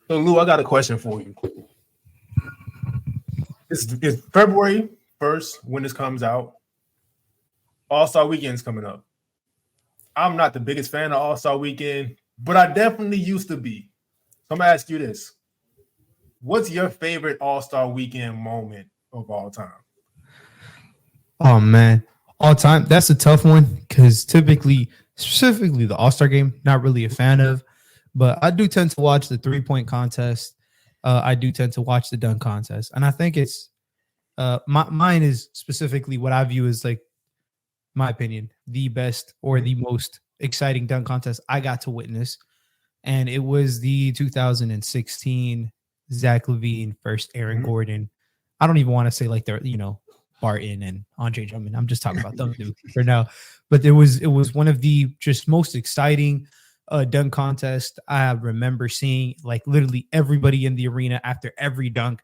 So Lou, I got a question for you. It's February 1st when this comes out. All-Star Weekend's coming up. I'm not the biggest fan of All-Star Weekend, but I definitely used to be. So I'm gonna ask you this. What's your favorite All-Star Weekend moment of all time? Oh man, all time. That's a tough one because specifically the All-Star game, not really a fan of, but I do tend to watch the 3-point contest. I do tend to watch the dunk contest, and I think it's mine is specifically what I view as, like, my opinion, the best or the most exciting dunk contest I got to witness, and it was the 2016 Zach LaVine versus Aaron Gordon. I don't even want to say like they're, Barton and Andre Drummond. I'm just talking about them two for now. But it was one of the just most exciting dunk contests I remember seeing. Like literally everybody in the arena after every dunk,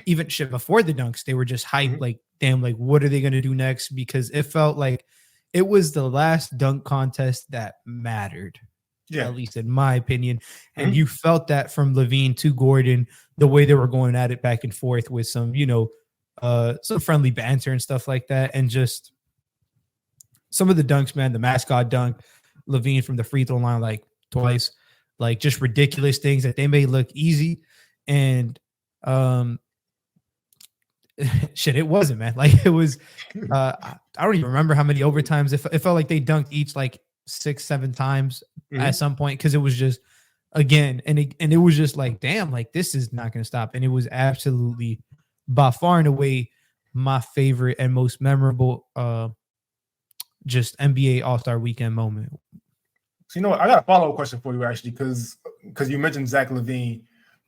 even shit before the dunks, they were just hyped. Like, damn, like what are they gonna do next? Because it felt like it was the last dunk contest that mattered. Yeah, at least in my opinion. And you felt that from LaVine to Gordon, the way they were going at it back and forth with some, some friendly banter and stuff like that. And just some of the dunks, man, the mascot dunk, LaVine from the free throw line, like twice, like just ridiculous things that they made look easy. And shit, it wasn't, man. Like it was, I don't even remember how many overtimes. It felt like they dunked each like 6-7 times at some point, because it was just again and it was just like, damn, like this is not going to stop. And it was absolutely by far and away my favorite and most memorable just NBA All-Star Weekend moment. So I got a follow-up question for you actually, because you mentioned Zach LaVine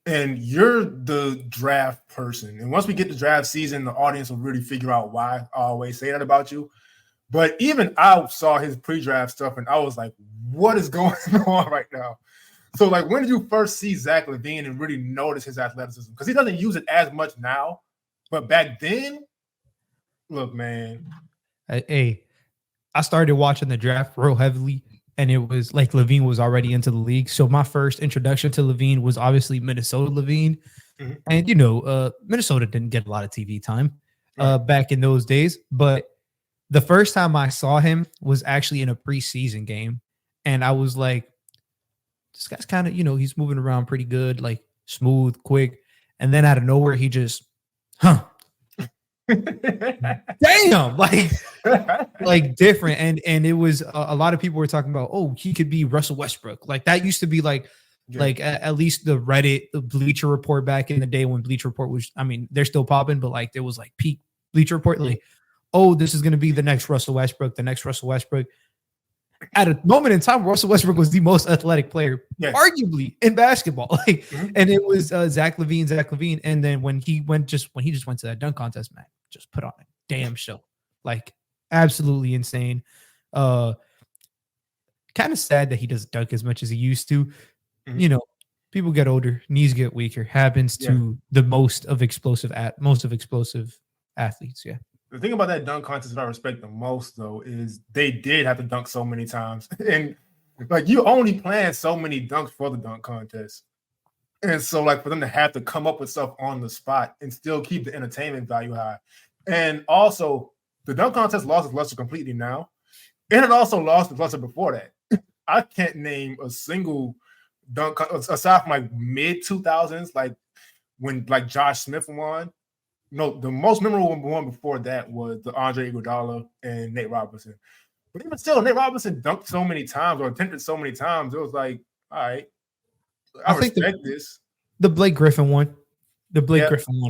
and you're the draft person, and once we get to draft season, the audience will really figure out why I always say that about you. But even I saw his pre-draft stuff, and I was like, what is going on right now? So, like, when did you first see Zach LaVine and really notice his athleticism? Because he doesn't use it as much now. But back then, look, man. Hey, I started watching the draft real heavily, and it was like LaVine was already into the league. So my first introduction to LaVine was obviously Minnesota LaVine. And, Minnesota didn't get a lot of TV time back in those days. But the first time I saw him was actually in a preseason game. And I was like, this guy's kind of, he's moving around pretty good, like smooth, quick. And then out of nowhere, he just, damn, like different. And it was a lot of people were talking about, oh, he could be Russell Westbrook. Like that used to be like at least the Reddit, the Bleacher Report back in the day when Bleacher Report was, I mean, they're still popping, but like there was like peak Bleacher Report, like, oh, this is going to be the next Russell Westbrook, At a moment in time, Russell Westbrook was the most athletic player, arguably, in basketball. Like, and it was Zach LaVine. And then when he just went to that dunk contest, man, just put on a damn show. Like, absolutely insane. Kind of sad that he doesn't dunk as much as he used to. People get older, knees get weaker. Happens to the most of explosive athletes. Yeah. The thing about that dunk contest that I respect the most, though, is they did have to dunk so many times. And, like, you only plan so many dunks for the dunk contest. And so, like, for them to have to come up with stuff on the spot and still keep the entertainment value high. And also, the dunk contest lost its luster completely now. And it also lost its luster before that. I can't name a single dunk aside from, like, mid-2000s, like, when, like, Josh Smith won. No, the most memorable one before that was the Andre Iguodala and Nate Robinson. But even still, Nate Robinson dunked so many times or attempted so many times. It was like, all right, I respect this. The Blake Griffin one,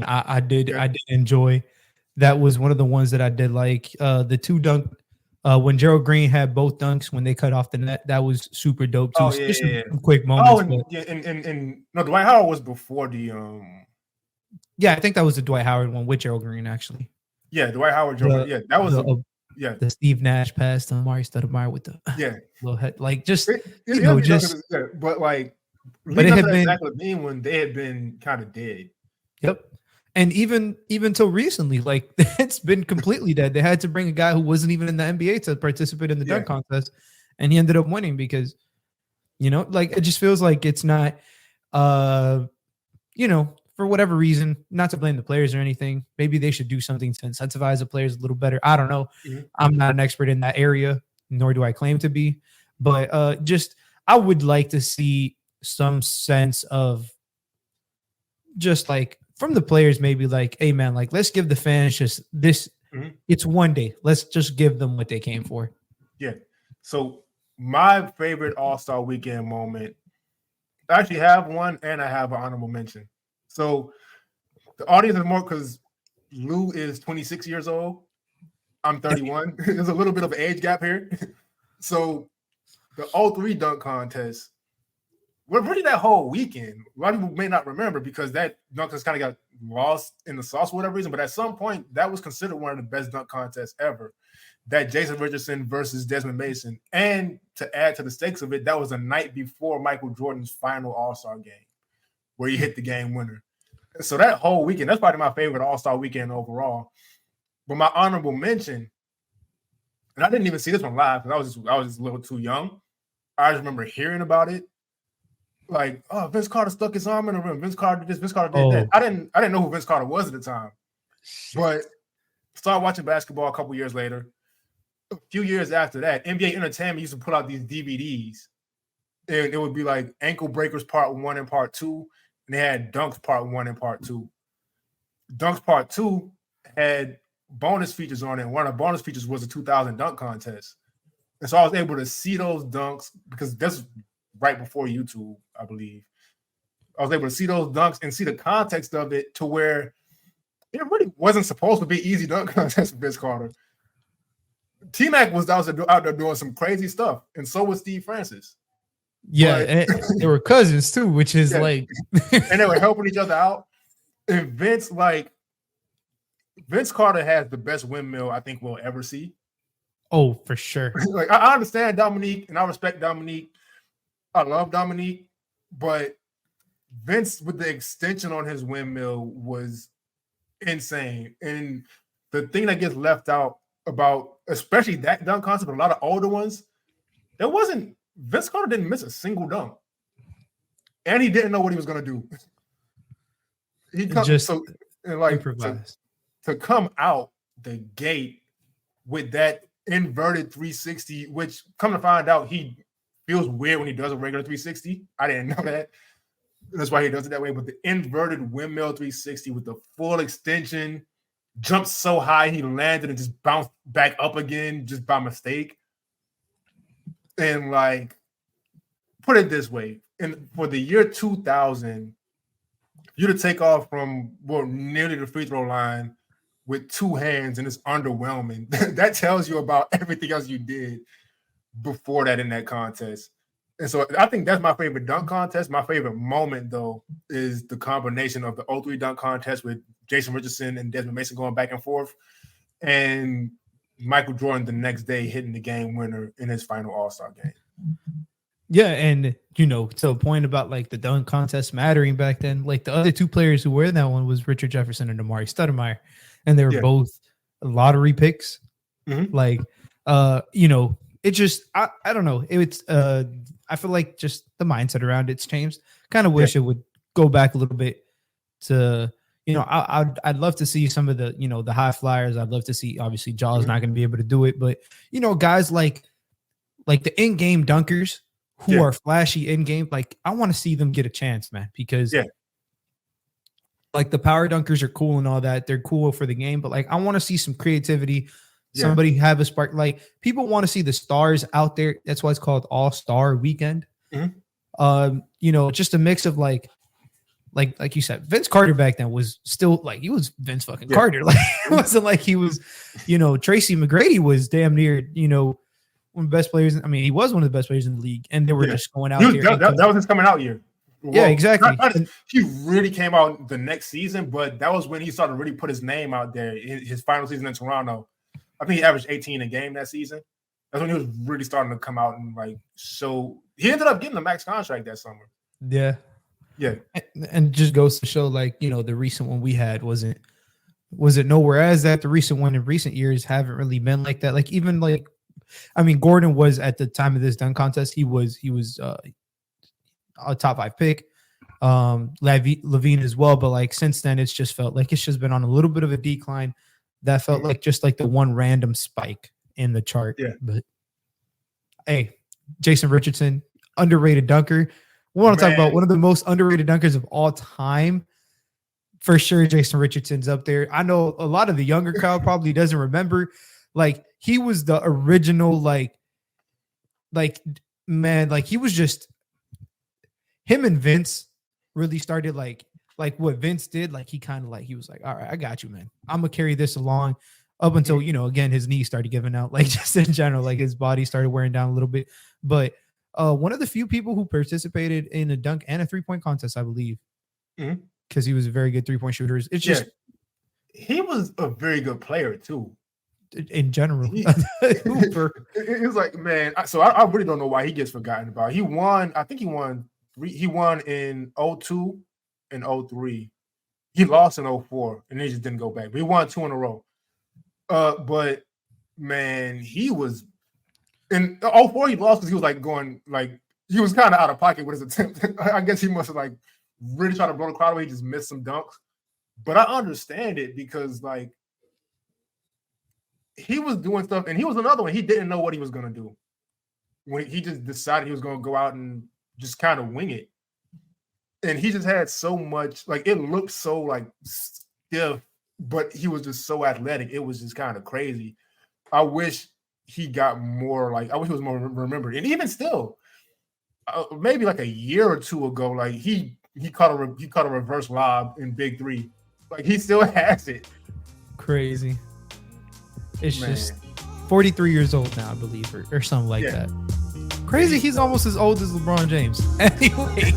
I did enjoy. That was one of the ones that I did like. The two dunk when Gerald Green had both dunks when they cut off the net. That was super dope too. Some quick moments. No, Dwight Howard was before the Yeah, I think that was the Dwight Howard one with Gerald Green, actually. Yeah, Dwight Howard. That was the Steve Nash pass to Amari Stoudemire with the little head, like just but like, but it had been Zach LaVine when they had been kind of dead. Yep, and even till recently, like it's been completely dead. They had to bring a guy who wasn't even in the NBA to participate in the dunk contest, and he ended up winning because, like it just feels like it's not. For whatever reason, not to blame the players or anything, maybe they should do something to incentivize the players a little better. I don't know. Mhm. I'm not an expert in that area, nor do I claim to be. But I would like to see some sense of just like from the players, maybe like, hey man, like let's give the fans just this. Mhm. It's one day. Let's just give them what they came for. Yeah. So my favorite All-Star Weekend moment, I actually have one, and I have an honorable mention. So the audience is more because Lou is 26 years old. I'm 31. There's a little bit of an age gap here. So the 03 dunk contest, well, really that whole weekend, a lot of people may not remember because that dunk contest kind of got lost in the sauce for whatever reason. But at some point, that was considered one of the best dunk contests ever. That Jason Richardson versus Desmond Mason. And to add to the stakes of it, that was the night before Michael Jordan's final All-Star game where he hit the game winner. So that whole weekend, that's probably my favorite All-Star weekend overall. But my honorable mention, and I didn't even see this one live because I was just a little too young. I just remember hearing about it. Like, oh, Vince Carter stuck his arm in the rim. Vince Carter did this, Vince Carter did that. I didn't know who Vince Carter was at the time. But started watching basketball a couple years later. A few years after that, NBA Entertainment used to put out these DVDs. And it would be like Ankle Breakers Part 1 and Part 2. And they had Dunks Part 1 and Part 2. Dunks Part 2 had bonus features on it. One of the bonus features was a 2000 dunk contest. And so I was able to see those dunks because that's right before YouTube, I believe. I was able to see those dunks and see the context of it to where it really wasn't supposed to be easy dunk contest for Vince Carter. T-Mac was out there doing some crazy stuff, and so was Steve Francis. Yeah, and they were cousins too, which is like and they were helping each other out. And Vince Carter has the best windmill I think we'll ever see. Oh, for sure. Like I understand Dominique and I respect Dominique. I love Dominique, but Vince with the extension on his windmill was insane. And the thing that gets left out about especially that dunk concept, a lot of older ones, Vince Carter didn't miss a single dunk. And he didn't know what he was going to do. He to come out the gate with that inverted 360, which come to find out he feels weird when he does a regular 360. I didn't know that. That's why he does it that way. But the inverted windmill 360 with the full extension, jumped so high he landed and just bounced back up again just by mistake. And like, put it this way, for the year 2000, you to take off from nearly the free throw line with two hands and it's underwhelming. That tells you about everything else you did before that in that contest. And so I think that's my favorite dunk contest. My favorite moment, though, is the combination of the 03 dunk contest with Jason Richardson and Desmond Mason going back and forth, and Michael Jordan the next day hitting the game winner in his final All-Star game. Yeah, and to the point about like the dunk contest mattering back then, like the other two players who were in that one was Richard Jefferson and Amari Stoudemire, and they were both lottery picks. Mm-hmm. Like, it just I don't know. It's I feel like just the mindset around it's changed. Kind of wish it would go back a little bit to, I'd love to see some of the, the high flyers. I'd love to see, obviously Jaw's not going to be able to do it, but guys like the in-game dunkers who are flashy in-game, like I want to see them get a chance, man, because like the power dunkers are cool and all that. They're cool for the game, but like I want to see some creativity. Somebody have a spark. Like people want to see the stars out there. That's why it's called All-Star Weekend. Mm-hmm. Just a mix of like you said, Vince Carter back then was still like he was Vince fucking Carter. Like it wasn't like he was, Tracy McGrady was damn near, one of the best players. I mean, he was one of the best players in the league, and they were just going out there. That was his coming out year. Yeah, exactly. He really came out the next season, but that was when he started to really put his name out there in his final season in Toronto. I think he averaged 18 a game that season. That's when he was really starting to come out and like show. He ended up getting a max contract that summer. Yeah. And just goes to show, like, the recent one we had was it nowhere as that. The recent one in recent years haven't really been like that. Like even like, I mean, Gordon was at the time of this dunk contest. He was a top 5 pick. Levine as well. But like since then, it's just felt like it's just been on a little bit of a decline. That felt like just like the one random spike in the chart. Yeah. But hey, Jason Richardson, underrated dunker. We want to talk about one of the most underrated dunkers of all time. For sure, Jason Richardson's up there. I know a lot of the younger crowd probably doesn't remember. Like he was the original, like man, like he was just him and Vince really started like what Vince did. Like he kind of like he was like, all right, I got you, man. I'm gonna carry this along up until again his knees started giving out. Like just in general, like his body started wearing down a little bit. But one of the few people who participated in a dunk and a 3-point contest, I believe. Mm-hmm. Because he was a very good 3-point shooter. It's just he was a very good player too. In general, it was like, man. So I really don't know why he gets forgotten about. He won. I think he won. He won in 02 and 03. He lost in 04 and then he just didn't go back. But he won 2 in a row. But man, he was in 04. He lost because he was like going like he was kind of out of pocket with his attempt. I guess he must have like really try to blow the crowd away. He just missed some dunks. But I understand it because, like, he was doing stuff, and he was another one. He didn't know what he was going to do. When he just decided he was going to go out and just kind of wing it. And he just had so much, like, it looked so, like, stiff, but he was just so athletic. It was just kind of crazy. I wish he got more, like, I wish he was more remembered. And even still, maybe like a year or two ago, like, he caught a reverse lob in Big 3. Like he still has it. Crazy. It's just 43 years old now, I believe, or something like that. Crazy. He's almost as old as LeBron James. Anyways.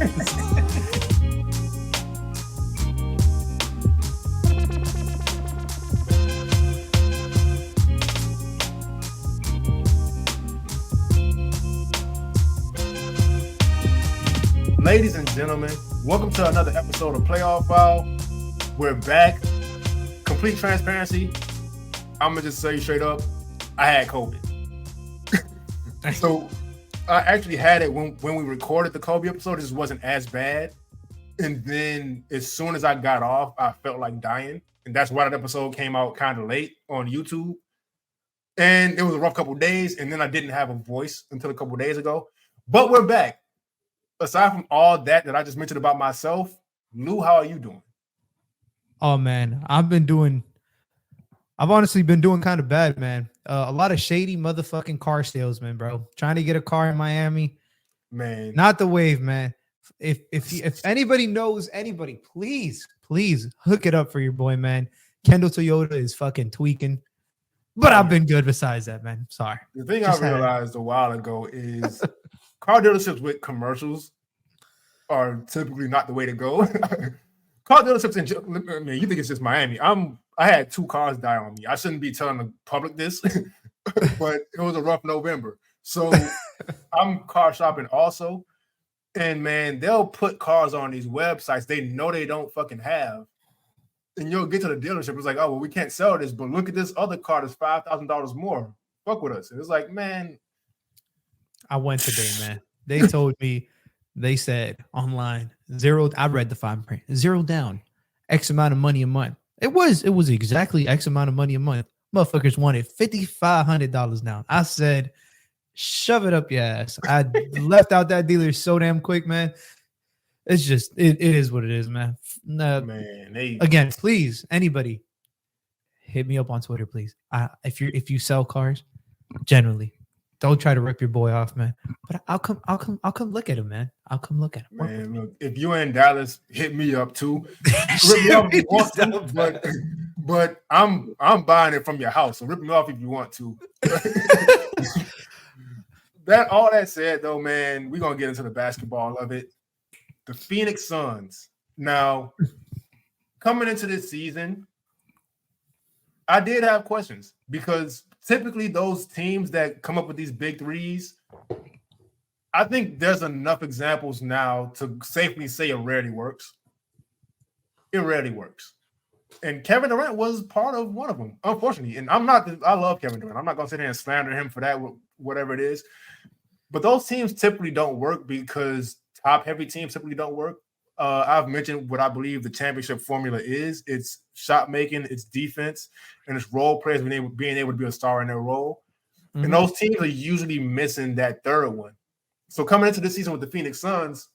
Ladies and gentlemen, welcome to another episode of Playoff Foul. We're back. Complete transparency. I'm going to just say straight up, I had COVID. So I actually had it when we recorded the Kobe episode. It just wasn't as bad. And then as soon as I got off, I felt like dying. And that's why that episode came out kind of late on YouTube. And it was a rough couple of days. And then I didn't have a voice until a couple of days ago. But we're back. Aside from all that I just mentioned about myself, Lou, how are you doing? Oh, man, I've honestly been doing kind of bad, man. A lot of shady motherfucking car salesmen, bro. Trying to get a car in Miami. Man. Not the wave, man. If anybody knows anybody, please hook it up for your boy, man. Kendall Toyota is fucking tweaking. But I've been good besides that, man. Sorry. The thing I realized a while ago is car dealerships with commercials are typically not the way to go. Car dealerships I mean, you think it's just Miami. I had 2 cars die on me. I shouldn't be telling the public this, but it was a rough November. So I'm car shopping also. And man, they'll put cars on these websites they know they don't fucking have. And you'll get to the dealership. It's like, oh, well, we can't sell this, but look at this other car that's $5,000 more. Fuck with us. And it's like, man. I went today, man. They told me, they said online, I read the fine print, 0 down, X amount of money a month. It was exactly X amount of money a month. Motherfuckers wanted $5,500 down. I said, shove it up your ass. I left out that dealer so damn quick, man. It's just, it is what it is, man. Again, please, anybody, hit me up on Twitter, please. If you sell cars, generally, don't try to rip your boy off, man. But I'll come look at him, man. I'll come look at him. Man, look, if you're in Dallas, hit me up too. Rip me off if you want to, but I'm buying it from your house. So rip me off if you want to. All that said, though, man, we're gonna get into the basketball of it. The Phoenix Suns. Now, coming into this season, I did have questions because typically those teams that come up with these big threes, I think there's enough examples now to safely say it rarely works. It rarely works. And Kevin Durant was part of one of them, unfortunately. And I love Kevin Durant. I'm not going to sit here and slander him for that, whatever it is. But those teams typically don't work because top-heavy teams typically don't work. I've mentioned what I believe the championship formula is. It's shot making, it's defense, and it's role players being able to be a star in their role. Mm-hmm. And those teams are usually missing that third one. So coming into this season with the Phoenix Suns,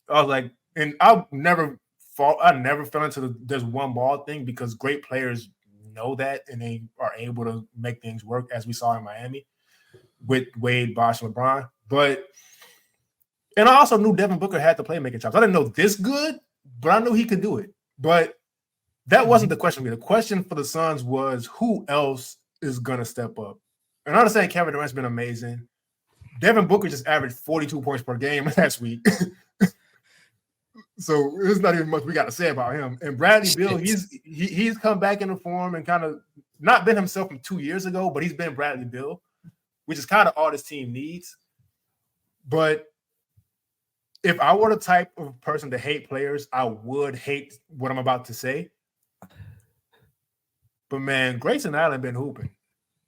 I was like, and I never fell into there's one ball thing because great players know that and they are able to make things work, as we saw in Miami with Wade, Bosh, and LeBron. And I also knew Devin Booker had the playmaking chops. I didn't know this good, but I knew he could do it. But that wasn't the question. The question for the Suns was who else is going to step up? And I understand Kevin Durant's been amazing. Devin Booker just averaged 42 points per game last week. So there's not even much we got to say about him. And Bradley Beal, he's come back into form and kind of not been himself from 2 years ago, but he's been Bradley Beal, which is kind of all this team needs. But if I were the type of person to hate players, I would hate what I'm about to say. But man, Grayson Allen been hooping.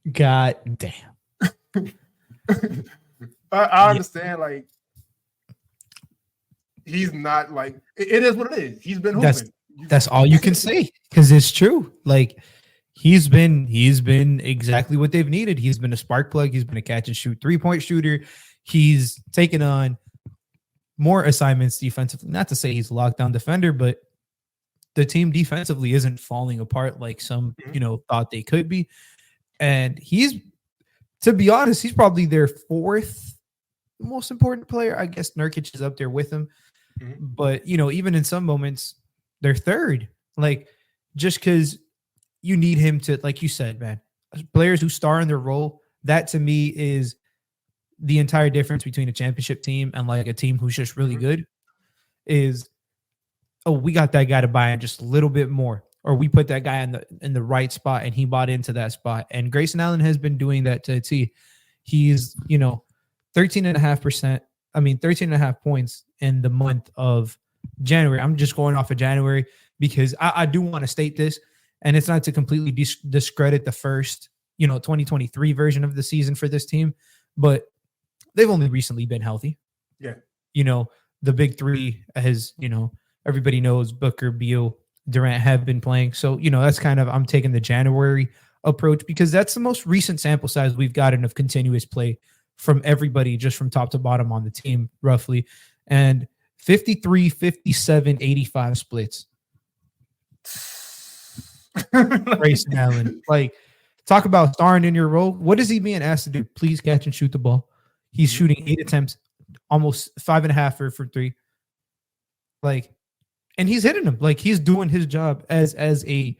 God damn. I understand, like, he's not like it is what it is. He's been hooping. That's all you can say because it's true. Like he's been exactly what they've needed. He's been a spark plug. He's been a catch and shoot 3-point shooter. He's taken on more assignments defensively. Not to say he's a lockdown defender, but the team defensively isn't falling apart like some, thought they could be. And to be honest, he's probably their fourth most important player. I guess Nurkic is up there with him. Mm-hmm. But, even in some moments, they're third. Like, just because you need him to, like you said, man, players who star in their role, that to me is the entire difference between a championship team and like a team who's just really good is, we got that guy to buy in just a little bit more, or we put that guy in the right spot and he bought into that spot. And Grayson Allen has been doing that to a T. He's, 13.5 points in the month of January. I'm just going off of January because I do want to state this, and it's not to completely discredit the first, 2023 version of the season for this team, but they've only recently been healthy. Yeah. The big three, as everybody knows, Booker, Beal, Durant have been playing. So, that's kind of, I'm taking the January approach because that's the most recent sample size we've gotten of continuous play from everybody, just from top to bottom on the team, roughly. And 53, 57, 85 splits. Grayson Allen. Like, talk about starring in your role. What is he being asked to do? Please catch and shoot the ball. He's shooting 8 attempts, almost 5.5 for 3. Like, and he's hitting them. Like, he's doing his job as a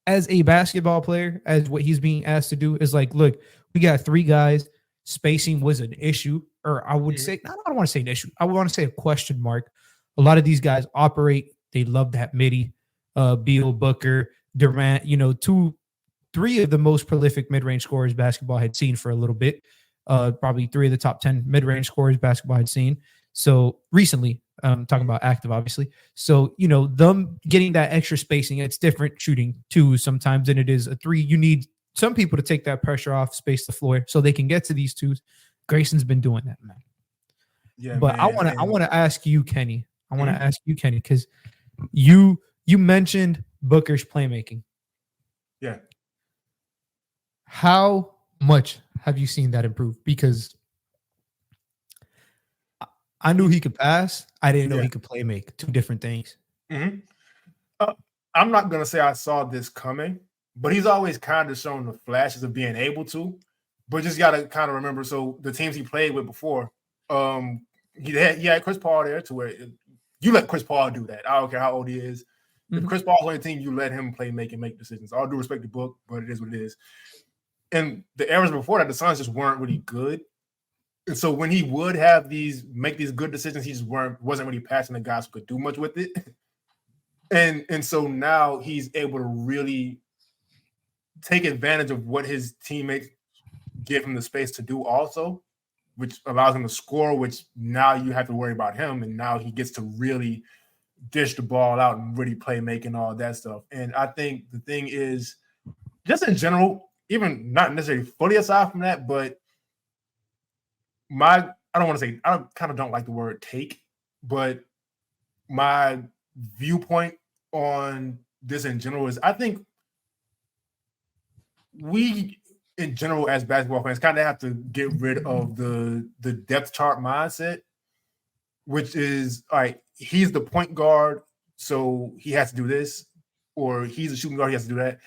basketball player, as what he's being asked to do is like, look, we got 3 guys. Spacing was an issue, or I would say, I don't want to say an issue. I want to say a question mark. A lot of these guys operate. They love that midi. Beal, Booker, Durant, 3 of the most prolific mid-range scorers basketball had seen for a little bit. Probably 3 of the top 10 mid-range scorers basketball had seen. So recently, talking about active, obviously. So, them getting that extra spacing, it's different shooting 2 sometimes than it is a 3. You need some people to take that pressure off, space the floor so they can get to these 2s. Grayson's been doing that, man. Yeah, but man, I want to ask you, Kenny. Because you mentioned Booker's playmaking. Yeah. How much have you seen that improve? Because I knew he could pass. I didn't know he could play make. 2 different things. Mm-hmm. I'm not going to say I saw this coming, but he's always kind of shown the flashes of being able to. But just got to kind of remember, so the teams he played with before, he had Chris Paul there to where you let Chris Paul do that. I don't care how old he is. If Chris Paul's on your team, you let him make decisions. All due respect to Book, but it is what it is. And the eras before that, the Suns just weren't really good. And so when he would make these good decisions, he just wasn't really passing the guys who could do much with it. And so now he's able to really take advantage of what his teammates give him the space to do also, which allows him to score, which now you have to worry about him. And now he gets to really dish the ball out and really play making all that stuff. And I think the thing is, just in general, even not necessarily fully aside from that, but I kind of don't like the word take, but my viewpoint on this in general is I think we, in general, as basketball fans, kind of have to get rid of the depth chart mindset, which is, all right, he's the point guard, so he has to do this, or he's a shooting guard, he has to do that.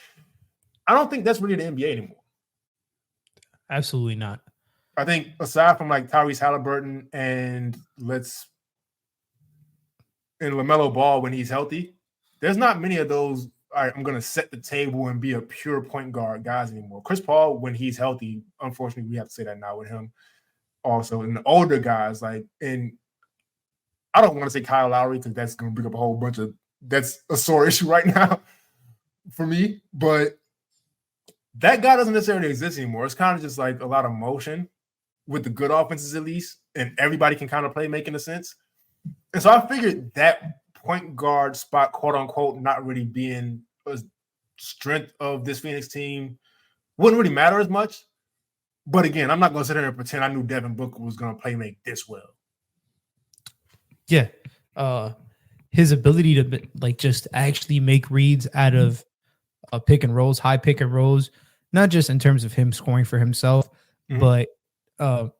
I don't think that's really the NBA anymore. Absolutely not. I think aside from like Tyrese Halliburton and LaMelo Ball when he's healthy, there's not many of those, all right, I'm going to set the table and be a pure point guard guys anymore. Chris Paul, when he's healthy, unfortunately, we have to say that now with him also. And the older guys, like, and I don't want to say Kyle Lowry because that's going to bring up a whole bunch of, that's a sore issue right now for me. But that guy doesn't necessarily exist anymore. It's kind of just like a lot of motion with the good offenses at least, and everybody can kind of play making a sense. And so I figured that point guard spot, quote unquote, not really being a strength of this Phoenix team wouldn't really matter as much. But again, I'm not going to sit here and pretend I knew Devin Booker was going to play make this well. Yeah. His ability to like just actually make reads out of pick and rolls, high pick and rolls, not just in terms of him scoring for himself, but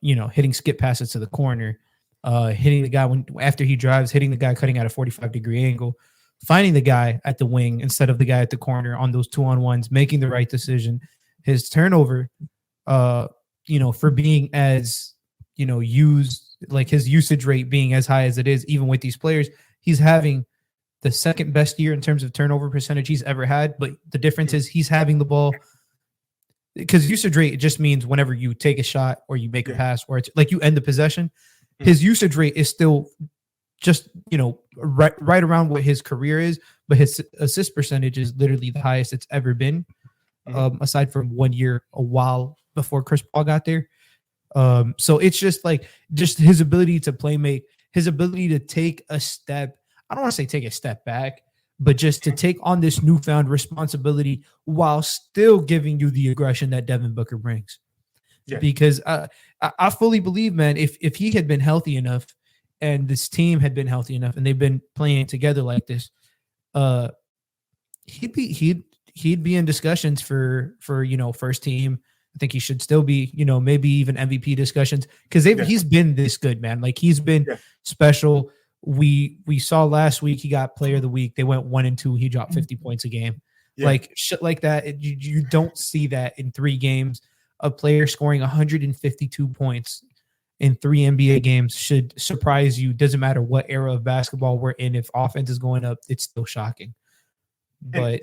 hitting skip passes to the corner, hitting the guy after he drives, hitting the guy cutting at a 45-degree angle, finding the guy at the wing instead of the guy at the corner on those 2-on-1s, making the right decision. His turnover, for being as, used, like his usage rate being as high as it is, even with these players, he's having the second best year in terms of turnover percentage he's ever had. But the difference is he's having the ball, because usage rate, it just means whenever you take a shot or you make a pass or it's like you end the possession, his usage rate is still just, right around what his career is, but his assist percentage is literally the highest it's ever been, aside from 1 year, a while before Chris Paul got there. So it's just his ability to play make, his ability to take a step. I don't want to say take a step back, but just to take on this newfound responsibility while still giving you the aggression that Devin Booker brings. Yeah. Because I fully believe, man, if he had been healthy enough and this team had been healthy enough and they've been playing together like this, he'd be in discussions for first team. I think he should still be, maybe even MVP discussions, because he's been this good, man. Like he's been special. We saw last week he got Player of the Week. They went 1-2. He dropped 50 points a game. Yeah. Like shit like that. You don't see that in 3 games. A player scoring 152 points in 3 NBA games should surprise you. Doesn't matter what era of basketball we're in. If offense is going up, it's still shocking. But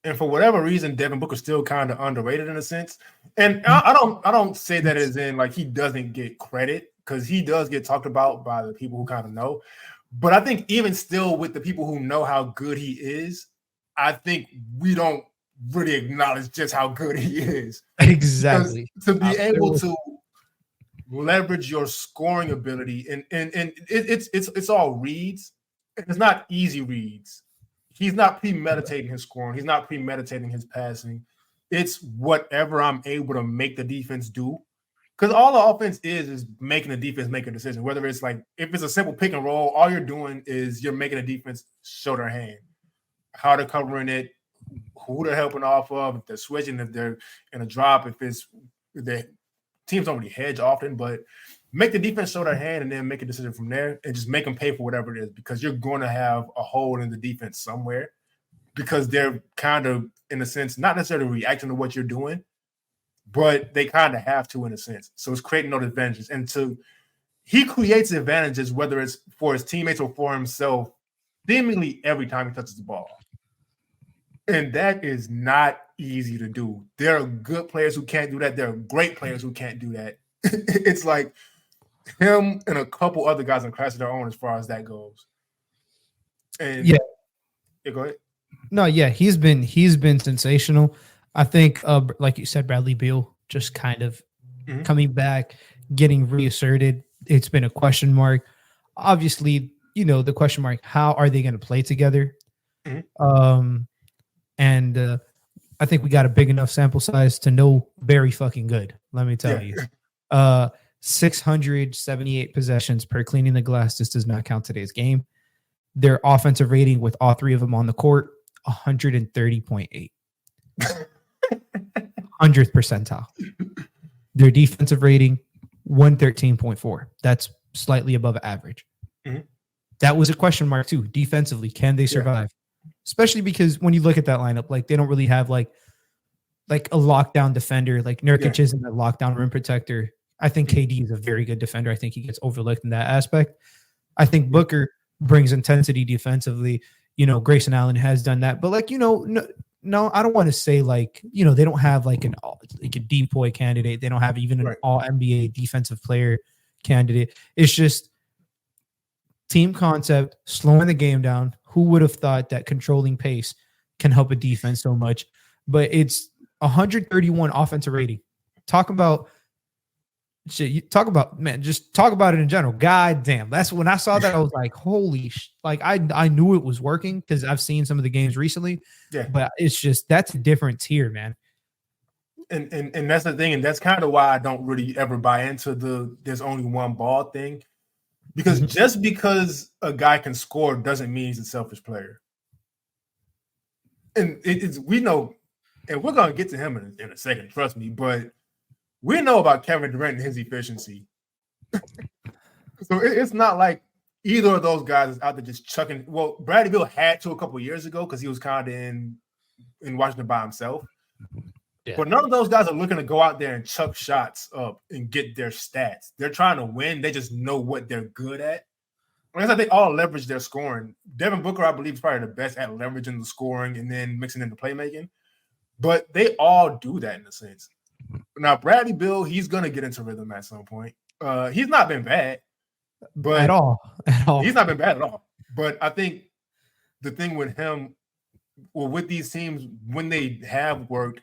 And for whatever reason, Devin Booker's still kind of underrated in a sense. And I don't say that as in like he doesn't get credit, because he does get talked about by the people who kind of know. But I think even still with the people who know how good he is, I think we don't really acknowledge just how good he is. Exactly. Because to be able to leverage your scoring ability and it's all reads. It's not easy reads. He's not premeditating his scoring. He's not premeditating his passing. It's whatever I'm able to make the defense do. Because all the offense is making the defense make a decision. Whether it's like, if it's a simple pick and roll, all you're doing is you're making the defense show their hand. How they're covering it, who they're helping off of, if they're switching, if they're in a drop, if the teams don't really hedge often, but make the defense show their hand and then make a decision from there and just make them pay for whatever it is, because you're going to have a hole in the defense somewhere, because they're kind of, in a sense, not necessarily reacting to what you're doing, but they kind of have to in a sense. So it's creating those advantages. And he creates advantages, whether it's for his teammates or for himself, seemingly every time he touches the ball. And that is not easy to do. There are good players who can't do that. There are great players who can't do that. It's like him and a couple other guys in class of their own as far as that goes. And go ahead. No, yeah, he's been sensational. I think, like you said, Bradley Beal just kind of coming back, getting reasserted. It's been a question mark. Obviously, the question mark, how are they going to play together? And I think we got a big enough sample size to know very fucking good. Let me tell you. 678 possessions per cleaning the glass. This does not count today's game. Their offensive rating with all three of them on the court, 130.8. 100th percentile. Their defensive rating, 113.4. That's slightly above average. Mm-hmm. That was a question mark too. Defensively, can they survive? Yeah. Especially because when you look at that lineup, like they don't really have like a lockdown defender. Like Nurkic isn't a lockdown rim protector. I think KD is a very good defender. I think he gets overlooked in that aspect. I think Booker brings intensity defensively. You know, Grayson Allen has done that. But like, you know, no, I don't want to say like, you know, they don't have like a decoy candidate. They don't have even an all NBA defensive player candidate. It's just team concept, slowing the game down. Who would have thought that controlling pace can help a defense so much? But it's 131 offensive rating. Talk about shit. You talk about, man, just talk about it in general. God damn. That's when I saw that, I was like, holy like I knew it was working because I've seen some of the games recently. Yeah. But it's just, that's a different tier, man. And that's the thing. And that's kind of why I don't really ever buy into there's only one ball thing. Because just because a guy can score doesn't mean he's a selfish player. And we know, and we're going to get to him in a second, trust me, but we know about Kevin Durant and his efficiency. So it's not like either of those guys is out there just chucking. Well, Bradley Beal had to a couple of years ago because he was kind of in Washington by himself. Yeah. But none of those guys are looking to go out there and chuck shots up and get their stats. They're trying to win. They just know what they're good at. I guess they all leverage their scoring. Devin Booker, I believe, is probably the best at leveraging the scoring and then mixing in the playmaking. But they all do that in a sense. Now, Bradley Beal, he's going to get into rhythm at some point. He's not been bad. But At all. He's not been bad at all. But I think the thing with him, well, with these teams, when they have worked,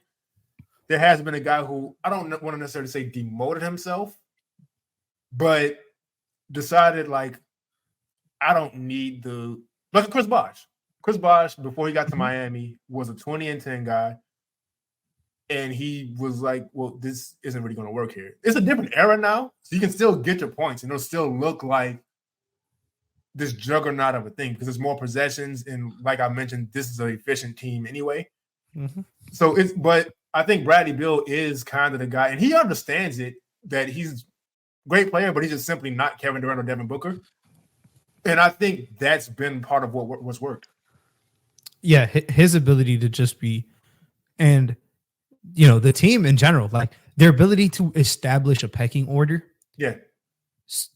there has been a guy who, I don't want to necessarily say demoted himself, but decided like, I don't need like Chris Bosh. Chris Bosh, before he got to Miami, was a 20-10 guy. And he was like, well, this isn't really going to work here. It's a different era now, so you can still get your points, and it'll still look like this juggernaut of a thing because there's more possessions. And like I mentioned, this is an efficient team anyway. Mm-hmm. So but I think Bradley Beal is kind of the guy, and he understands it, that he's a great player, but he's just simply not Kevin Durant or Devin Booker. And I think that's been part of what's worked. Yeah, his ability to just be, and you know, the team in general, like their ability to establish a pecking order. Yeah.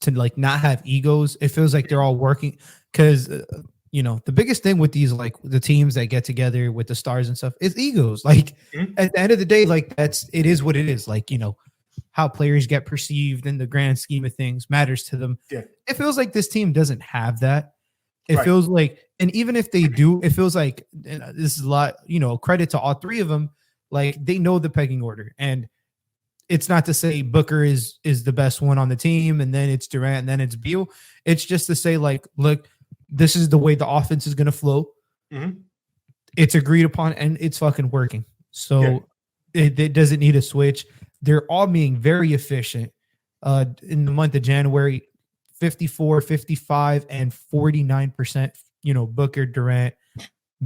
To like not have egos. It feels like they're all working because, you know, the biggest thing with these, like the teams that get together with the stars and stuff is egos. Like at the end of the day, like it is what it is. Like, you know, how players get perceived in the grand scheme of things matters to them. Yeah. It feels like this team doesn't have that. It feels like, and even if they do, it feels like, and this is a lot, you know, credit to all three of them. Like they know the pecking order, and it's not to say Booker is the best one on the team, and then it's Durant, and then it's Beal. It's just to say, like, look, this is the way the offense is going to flow. Mm-hmm. It's agreed upon, and it's fucking working. So it doesn't need a switch. They're all being very efficient. In the month of January, 54, 55, and 49%. You know, Booker, Durant,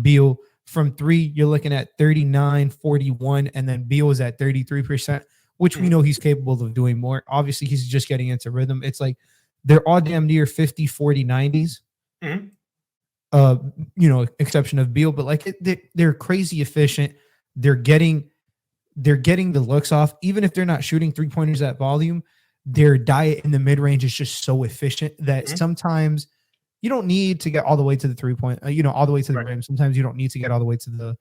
Beal. From three, you're looking at 39, 41, and then Beal is at 33%, which we know he's capable of doing more. Obviously, he's just getting into rhythm. It's like they're all damn near 50, 40, 90s. Mm-hmm. You know, exception of Beal, but like they're crazy efficient. They're getting the looks off, even if they're not shooting 3-pointers at volume. Their diet in the mid range is just so efficient that sometimes you don't need to get all the way to the 3-point, you know, all the way to the rim. Sometimes you don't need to get all the way to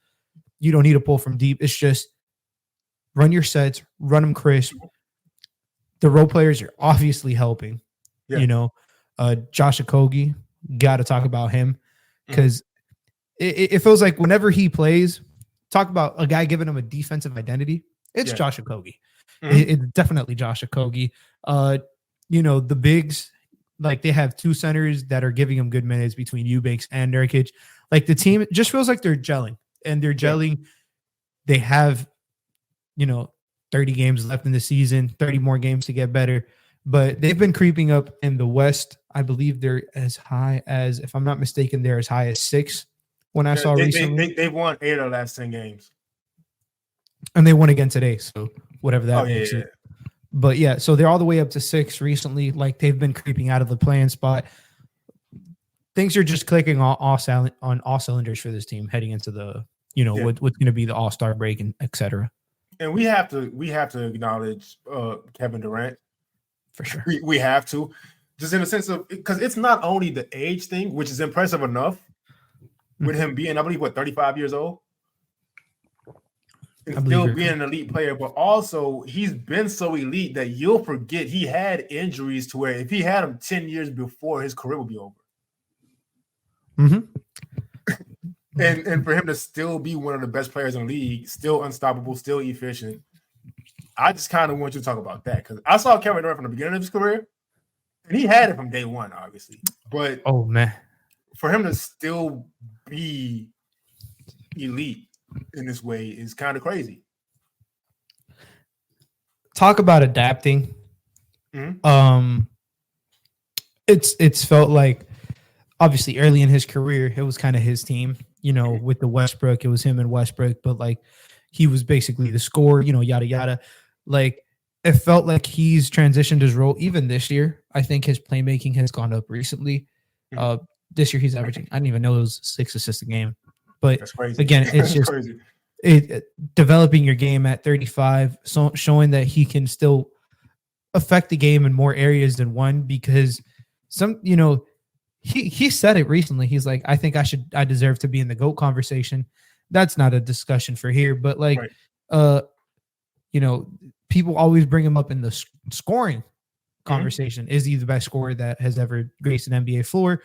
you don't need to pull from deep. It's just run your sets, run them crisp. The role players are obviously helping. You know, Josh Okogie, got to talk about him because it feels like whenever he plays, talk about a guy giving him a defensive identity. It's Josh Okogie. It's definitely Josh Okogie. You know, the bigs, like they have two centers that are giving them good minutes between Eubanks and Nurkic. Like the team just feels like they're gelling, and they're gelling. They have, you know, 30 games left in the season, 30 more games to get better. but they've been creeping up in the West. I believe they're as high as, if I'm not mistaken, they're as high as 6 when I saw recently. They won 8 of the last 10 games. And they won again today, so whatever that makes yeah. it. But yeah, so they're all the way up to 6 recently. Like they've been creeping out of the playing spot. Things are just clicking on all cylinders for this team heading into the, what's going to be the All-Star break and et cetera. And we have to acknowledge Kevin Durant. For sure. We have to, just in the sense of, because it's not only the age thing, which is impressive enough with him being, I believe, 35 years old, and still being an elite player, but also he's been so elite that you'll forget he had injuries to where if he had them 10 years before, his career would be over. And for him to still be one of the best players in the league, still unstoppable, still efficient, I just kind of want you to talk about that, because I saw Kevin Durant from the beginning of his career, and he had it from day one, obviously. But oh man, for him to still be elite in this way is kind of crazy. Talk about adapting. It's felt like, obviously early in his career, it was kind of his team, with the Westbrook, it was him and Westbrook, but like he was basically the scorer, yada, yada. Like it felt like he's transitioned his role even this year. I think his playmaking has gone up recently. This year he's averaging, I didn't even know it was 6 assists a game, but again, it's just crazy. Developing your game at 35, so showing that he can still affect the game in more areas than one, because he said it recently. He's like, I think I deserve to be in the GOAT conversation. That's not a discussion for here, but like, people always bring him up in the scoring conversation. Is he the best scorer that has ever graced an NBA floor?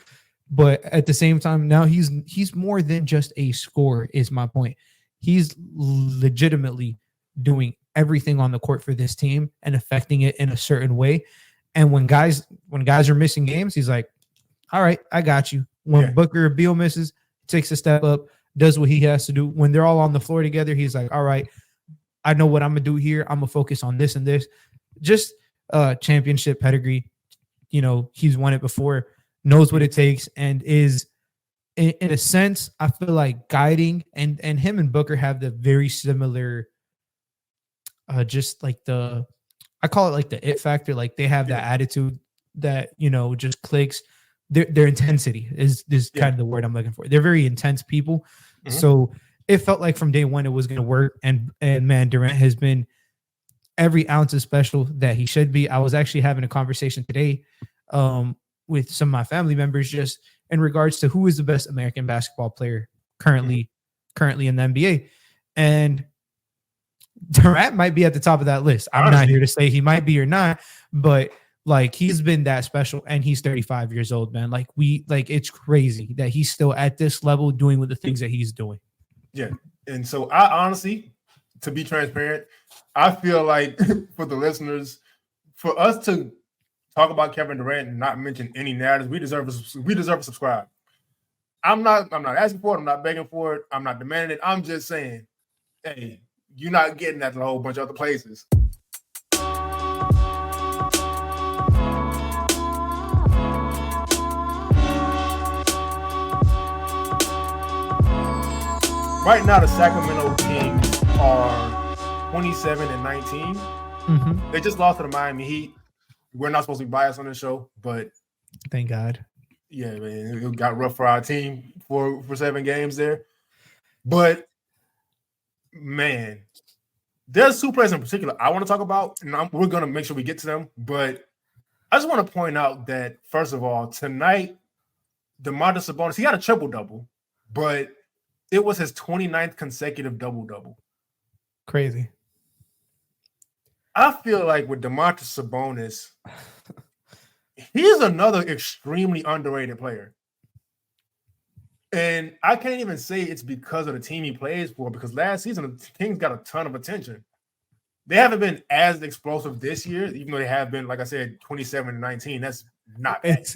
But at the same time, now he's more than just a scorer, is my point. He's legitimately doing everything on the court for this team and affecting it in a certain way. And when guys are missing games, he's like, all right, I got you. When Booker or Beal misses, takes a step up, does what he has to do. When they're all on the floor together, he's like, all right, I know what I'm going to do here. I'm going to focus on this and this. Just championship pedigree. He's won it before, knows what it takes, and is, in a sense, I feel like guiding. And him and Booker have the very similar, just like I call it like the it factor. Like they have that attitude that, just clicks. Their intensity is kind of the word I'm looking for. They're very intense people. So it felt like from day one it was going to work. And man, Durant has been every ounce as special that he should be. I was actually having a conversation today with some of my family members just in regards to who is the best American basketball player currently in the NBA. And Durant might be at the top of that list. I'm not here to say he might be or not, but like he's been that special, and he's 35 years old, man. Like it's crazy that he's still at this level doing with the things that he's doing. Yeah. And so I honestly, to be transparent, I feel like for the listeners, for us to talk about Kevin Durant and not mention any narratives, we deserve to subscribe. I'm not asking for it. I'm not begging for it. I'm not demanding it. I'm just saying, hey, you're not getting that in a whole bunch of other places. Right now, the Sacramento Kings are 27-19. They just lost to the Miami Heat. We're not supposed to be biased on this show, but thank God. Yeah, man, it got rough for our team for 7 games there. But man, there's 2 players in particular I want to talk about, and we're going to make sure we get to them. But I just want to point out that, first of all, tonight, Domantas Sabonis, he had a triple-double, but it was his 29th consecutive double-double. Crazy. I feel like with Domantas Sabonis, he's another extremely underrated player. And I can't even say it's because of the team he plays for, because last season the Kings got a ton of attention. They haven't been as explosive this year, even though they have been, like I said, 27-19. That's not bad.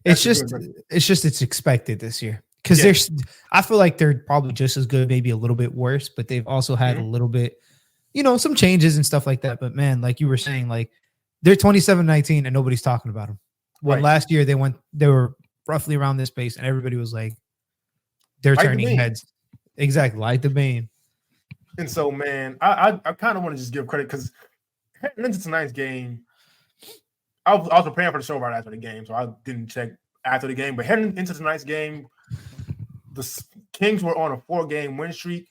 It's expected this year. Because I feel like they're probably just as good, maybe a little bit worse, but they've also had a little bit, some changes and stuff like that. But man, like you were saying, like They're 27-19 and nobody's talking about them. When last year they were roughly around this pace and everybody was like, they're Like turning heads. Exactly, like the Bane. And so, man, I kind of want to just give credit because heading into tonight's game, I was preparing for the show right after the game, so I didn't check after the game. But heading into tonight's game, the Kings were on a 4-game win streak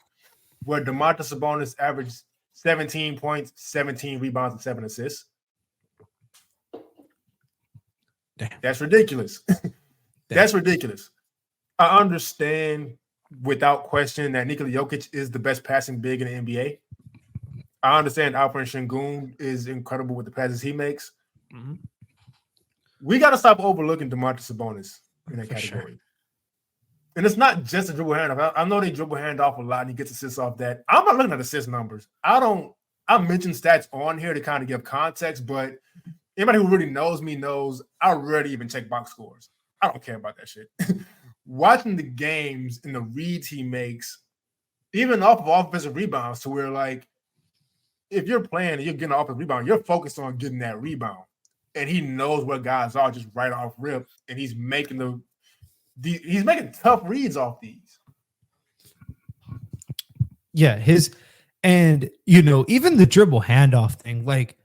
where Domantas Sabonis averaged 17 points, 17 rebounds, and 7 assists. Damn. That's ridiculous. That's ridiculous. I understand without question that Nikola Jokic is the best passing big in the NBA. I understand Alperen Sengun is incredible with the passes he makes. Mm-hmm. We got to stop overlooking Domantas Sabonis in that category. Sure. And it's not just a dribble handoff. I know they dribble handoff a lot and he gets assists off that. I'm not looking at assist numbers. I mentioned stats on here to kind of give context, but anybody who really knows me knows I rarely even check box scores. I don't care about that shit. Watching the games and the reads he makes, even off of offensive rebounds, to where, like, if you're playing and you're getting an offensive rebound, you're focused on getting that rebound. And he knows where guys are just right off rip, and he's making he's making tough reads off these. Yeah, and even the dribble handoff thing, like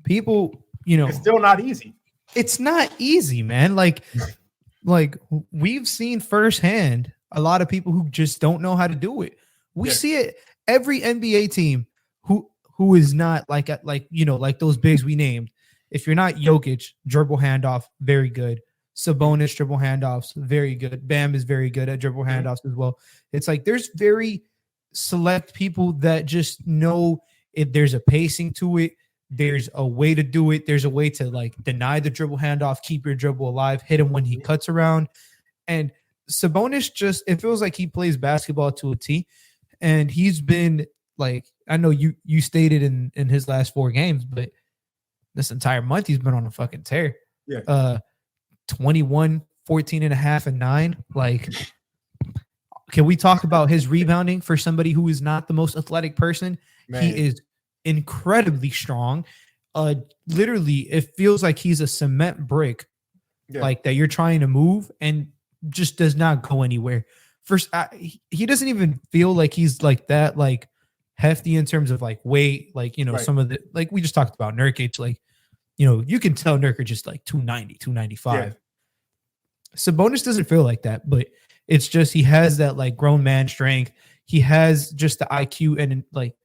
people, it's still not easy. It's not easy, man. Like we've seen firsthand a lot of people who just don't know how to do it. We see it every NBA team who is not like those bigs we named. If you're not Jokic, dribble handoff, very good. Sabonis, dribble handoffs, very good. Bam is very good at dribble handoffs as well. It's like there's very select people that just know if there's a pacing to it, there's a way to do it. There's a way to like deny the dribble handoff, keep your dribble alive, hit him when he cuts around. And Sabonis it feels like he plays basketball to a T. And he's been like, I know you stated in his last 4 games, but this entire month he's been on a fucking tear. Yeah. 21, 14 and a half, and 9. Like, can we talk about his rebounding for somebody who is not the most athletic person? Man. He is incredibly strong. Literally, it feels like he's a cement brick, like that you're trying to move and just does not go anywhere. First, he doesn't even feel like he's like that, like hefty in terms of like weight, like some of the like we just talked about Nurkic, like you can tell Nurkic just like 290, 295. Yeah. Sabonis doesn't feel like that, but it's just he has that like grown man strength. He has just the IQ and like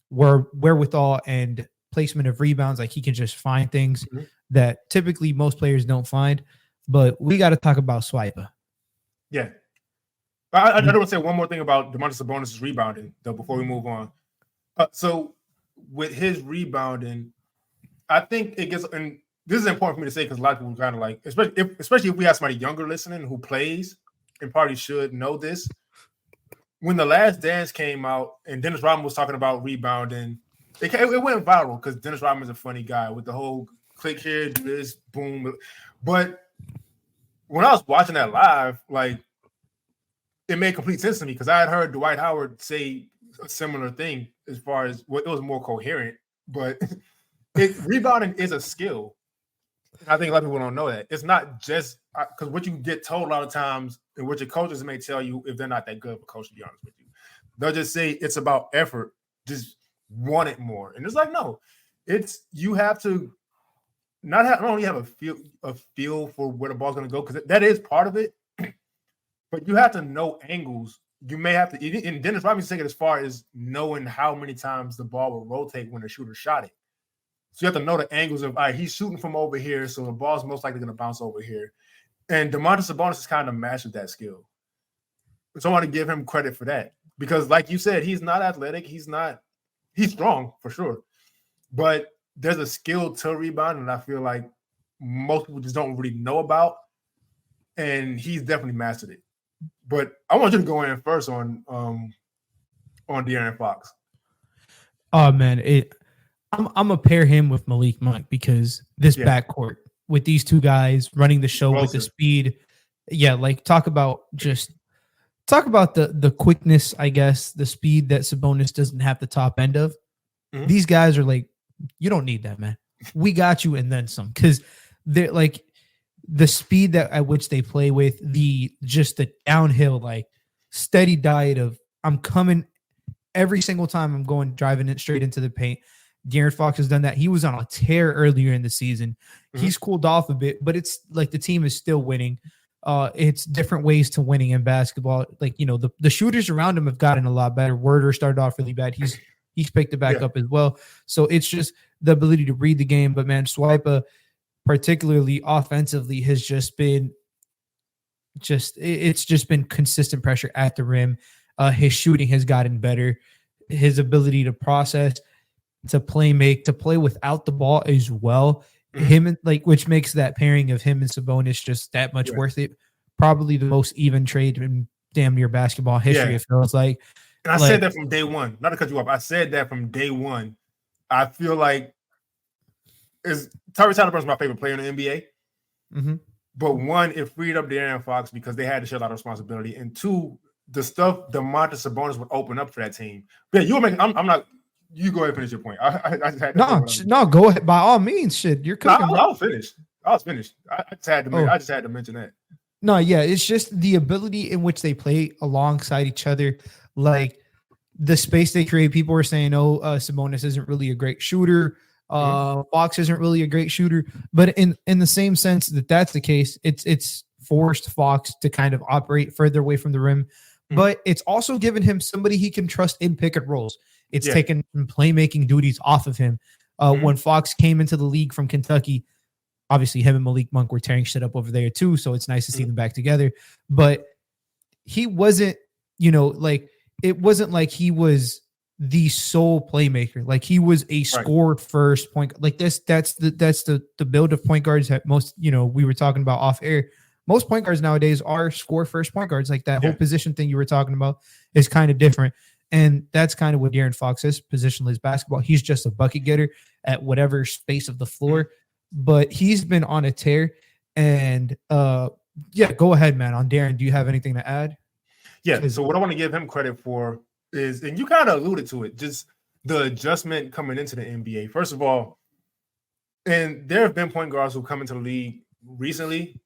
wherewithal and placement of rebounds. Like he can just find things that typically most players don't find. But we got to talk about Swiper. Yeah. I want to say one more thing about Domantas Sabonis' rebounding, though, before we move on. So with his rebounding, I think it gets, and this is important for me to say because a lot of people kind of like, especially if we have somebody younger listening who plays and probably should know this. When The Last Dance came out and Dennis Rodman was talking about rebounding, it went viral because Dennis Rodman is a funny guy with the whole click here, do this, boom. But when I was watching that live, like, it made complete sense to me because I had heard Dwight Howard say a similar thing as far as it was more coherent, but rebounding is a skill. I think a lot of people don't know that. It's not just because what you get told a lot of times and what your coaches may tell you if they're not that good of a coach, to be honest with you. They'll just say it's about effort. Just want it more. And it's like, no, you have to not only have a feel for where the ball's going to go, because that is part of it, but you have to know angles. You may have to, and Dennis Rodman take it as far as knowing how many times the ball will rotate when the shooter shot it. So you have to know the angles of, all right, he's shooting from over here, so the ball's most likely going to bounce over here. And Domantas Sabonis has kind of mastered that skill. So I want to give him credit for that. Because like you said, he's not athletic. He's strong for sure. But there's a skill to rebound, and I feel like most people just don't really know about. And he's definitely mastered it. But I want you to go in first on De'Aaron Fox. Oh man, I'm gonna pair him with Malik Monk because this backcourt with these two guys running the show with the speed. Yeah, like talk about the quickness, I guess, the speed that Sabonis doesn't have the top end of. Mm-hmm. These guys are like, you don't need that, man. we got you and then some, because they're like the speed that at which they play with, the downhill, like steady diet of I'm coming every single time I'm going driving it straight into the paint. De'Aaron Fox has done that. He was on a tear earlier in the season. He's cooled off a bit, but it's like the team is still winning. It's different ways to winning in basketball. Like, the shooters around him have gotten a lot better. Werder started off really bad. He's picked it back up as well. So it's just the ability to read the game. But man, Swipa, particularly offensively, has just been it's just been consistent pressure at the rim. His shooting has gotten better. His ability to process, to play without the ball as well. Him and which makes that pairing of him and Sabonis just that much worth it. Probably the most even trade in damn near basketball history. It feels like. And I said that from day one. Not to cut you off. I said that from day one. I feel like Tyrese Halliburton's my favorite player in the NBA. But one, it freed up De'Aaron Fox because they had to share a lot of responsibility. And two, the stuff Domantas Sabonis would open up for that team. But you were making. I'm not. You go ahead and finish your point. I just had to no, go ahead. By all means, shit. You're cooking. I was finished. I just had to mention that. No, yeah, it's just the ability in which they play alongside each other, like the space they create. People were saying, Sabonis isn't really a great shooter. Fox isn't really a great shooter. But in the same sense that's the case, it's forced Fox to kind of operate further away from the rim. But it's also given him somebody he can trust in pick and rolls. It's taken playmaking duties off of him. When Fox came into the league from Kentucky, obviously him and Malik Monk were tearing shit up over there too, so it's nice to see them back together. But he wasn't, it wasn't like he was the sole playmaker. Like he was a score first point. Like that's the build of point guards that most, we were talking about off air. Most point guards nowadays are score first point guards. Like that whole position thing you were talking about is kind of different. And that's kind of what De'Aaron Fox is, positionless basketball. He's just a bucket getter at whatever space of the floor. But he's been on a tear. And go ahead, man. On De'Aaron, do you have anything to add? Yeah. So what I want to give him credit for is, and you kind of alluded to it, just the adjustment coming into the NBA. First of all, and there have been point guards who come into the league recently,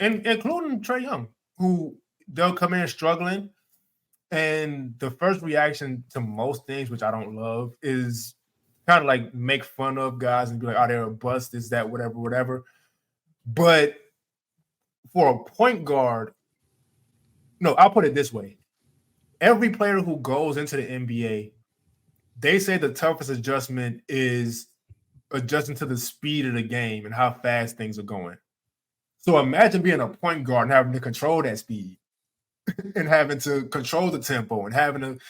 and including Trae Young, who they'll come in struggling. And the first reaction to most things, which I don't love, is kind of like make fun of guys and be like, oh, they're a bust, is that, whatever. But for a point guard, no, I'll put it this way. Every player who goes into the NBA, they say the toughest adjustment is adjusting to the speed of the game and how fast things are going. So imagine being a point guard and having to control that speed. And having to control the tempo and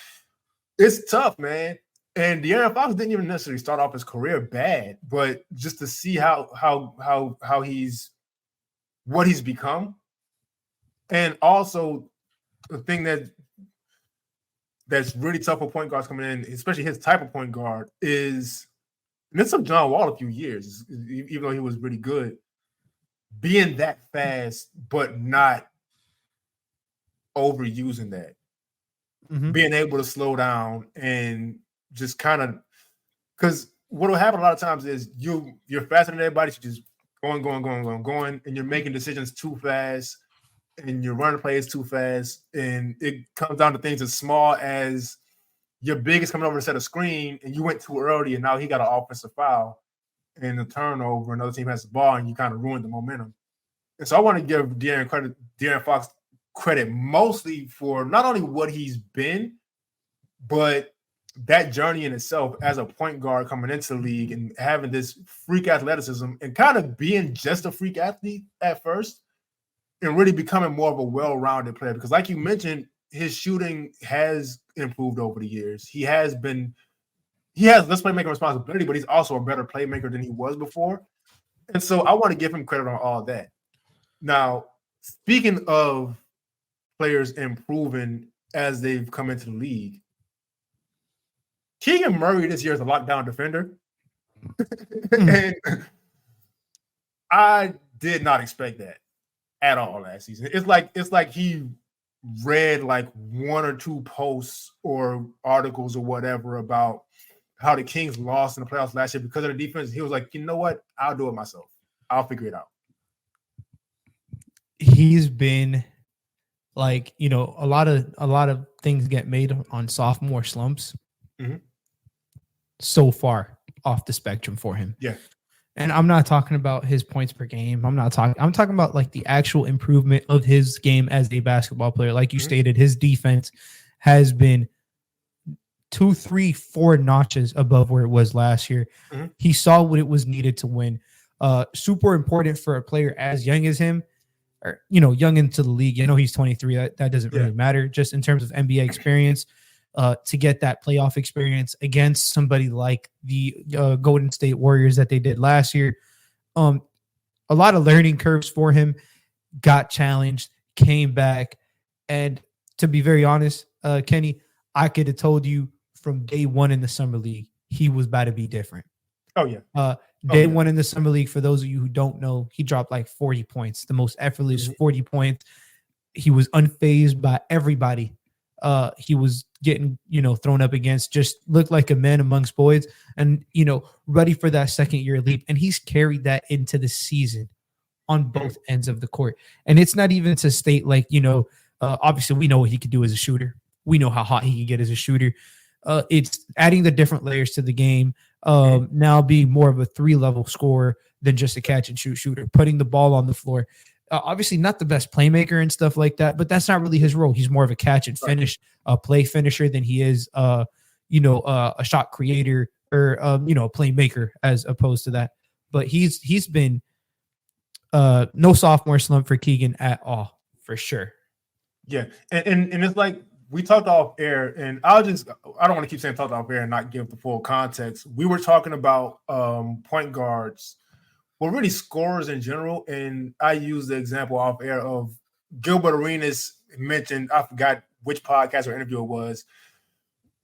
it's tough, man. And De'Aaron Fox didn't even necessarily start off his career bad, but just to see how he's what he's become. And also the thing that's really tough for point guards coming in, especially his type of point guard, is, and it took John Wall a few years, even though he was really good, being that fast, but not overusing that, being able to slow down and just kind of, because what will happen a lot of times is you're faster than everybody, so just going, and you're making decisions too fast, and you're running plays too fast, and it comes down to things as small as your big is coming over to set a screen, and you went too early, and now he got an offensive foul and a turnover, another team has the ball, and you kind of ruined the momentum. And so I want to give De'Aaron Fox credit mostly for not only what he's been, but that journey in itself as a point guard coming into the league and having this freak athleticism and kind of being just a freak athlete at first and really becoming more of a well-rounded player. Because like you mentioned, his shooting has improved over the years. He has less playmaking responsibility, but he's also a better playmaker than he was before. And so I want to give him credit on all that. Now, speaking of players improving as they've come into the league, Keegan Murray this year is a lockdown defender. And I did not expect that at all last season. It's like he read like one or two posts or articles or whatever about how the Kings lost in the playoffs last year because of the defense, he was like, you know what? I'll do it myself. I'll figure it out. He's been like, a lot of things get made on sophomore slumps. Mm-hmm. So far off the spectrum for him. Yeah. And I'm not talking about his points per game. I'm talking about like the actual improvement of his game as a basketball player. Like you stated, his defense has been 2, 3, 4 notches above where it was last year. Mm-hmm. He saw what it was needed to win. Super important for a player as young as him, or, young into the league. He's 23. That doesn't really matter. Just in terms of NBA experience, to get that playoff experience against somebody like the Golden State Warriors that they did last year. A lot of learning curves for him, got challenged, came back. And to be very honest, Kenny, I could have told you from day one in the summer league, he was about to be different. Oh, yeah. Day one in the summer league, for those of you who don't know, he dropped like 40 points, the most effortless 40 points. He was unfazed by everybody. He was getting, thrown up against, just looked like a man amongst boys and, ready for that second year leap. And he's carried that into the season on both ends of the court. And it's not even to state like, obviously we know what he could do as a shooter. We know how hot he can get as a shooter. It's adding the different layers to the game. Now being more of a 3-level scorer than just a catch and shoot shooter, putting the ball on the floor. Obviously not the best playmaker and stuff like that, but that's not really his role. He's more of a catch and finish, play finisher than he is, a shot creator or, a playmaker as opposed to that. But he's been no sophomore slump for Keegan at all, for sure. Yeah. And it's like, we talked off air, and I don't want to keep saying talked off air and not give the full context. We were talking about point guards, well, really scorers in general. And I used the example off air of Gilbert Arenas mentioned, I forgot which podcast or interview it was,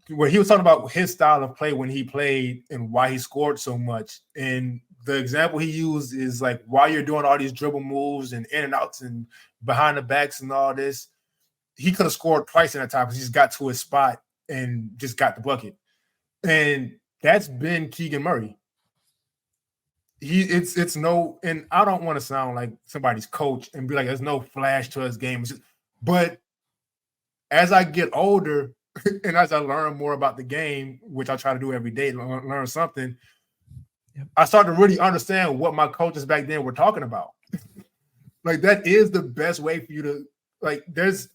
where he was talking about his style of play when he played and why he scored so much. And the example he used is like, while you're doing all these dribble moves and in and outs and behind the backs and all this, he could have scored twice in that time because he just got to his spot and just got the bucket. And that's been Keegan Murray. It's no, and I don't want to sound like somebody's coach and be like, there's no flash to his game. But as I get older and as I learn more about the game, which I try to do every day, learn something, I start to really understand what my coaches back then were talking about. Like, that is the best way for you to, like, there's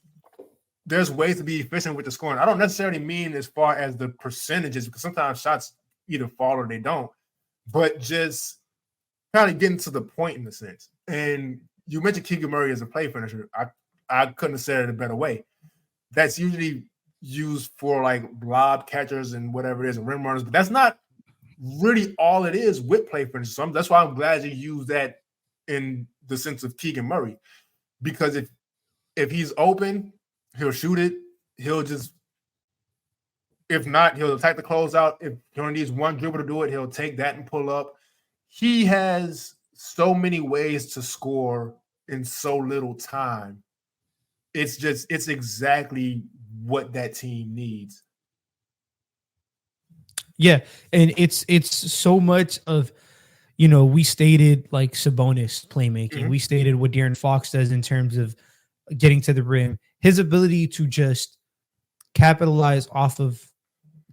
ways to be efficient with the scoring. I don't necessarily mean as far as the percentages, because sometimes shots either fall or they don't, but just kind of getting to the point in a sense. And you mentioned Keegan Murray as a play finisher. I couldn't have said it a better way. That's usually used for like lob catchers and whatever it is and rim runners, but that's not really all it is with play finishers. So that's why I'm glad you used that in the sense of Keegan Murray, because if he's open, he'll shoot it. He'll just, if not, he'll attack the closeout. If he only needs one dribble to do it, he'll take that and pull up. He has so many ways to score in so little time. It's exactly what that team needs. Yeah, and it's so much of, we stated like Sabonis playmaking. Mm-hmm. We stated what De'Aaron Fox does in terms of getting to the rim. His ability to just capitalize off of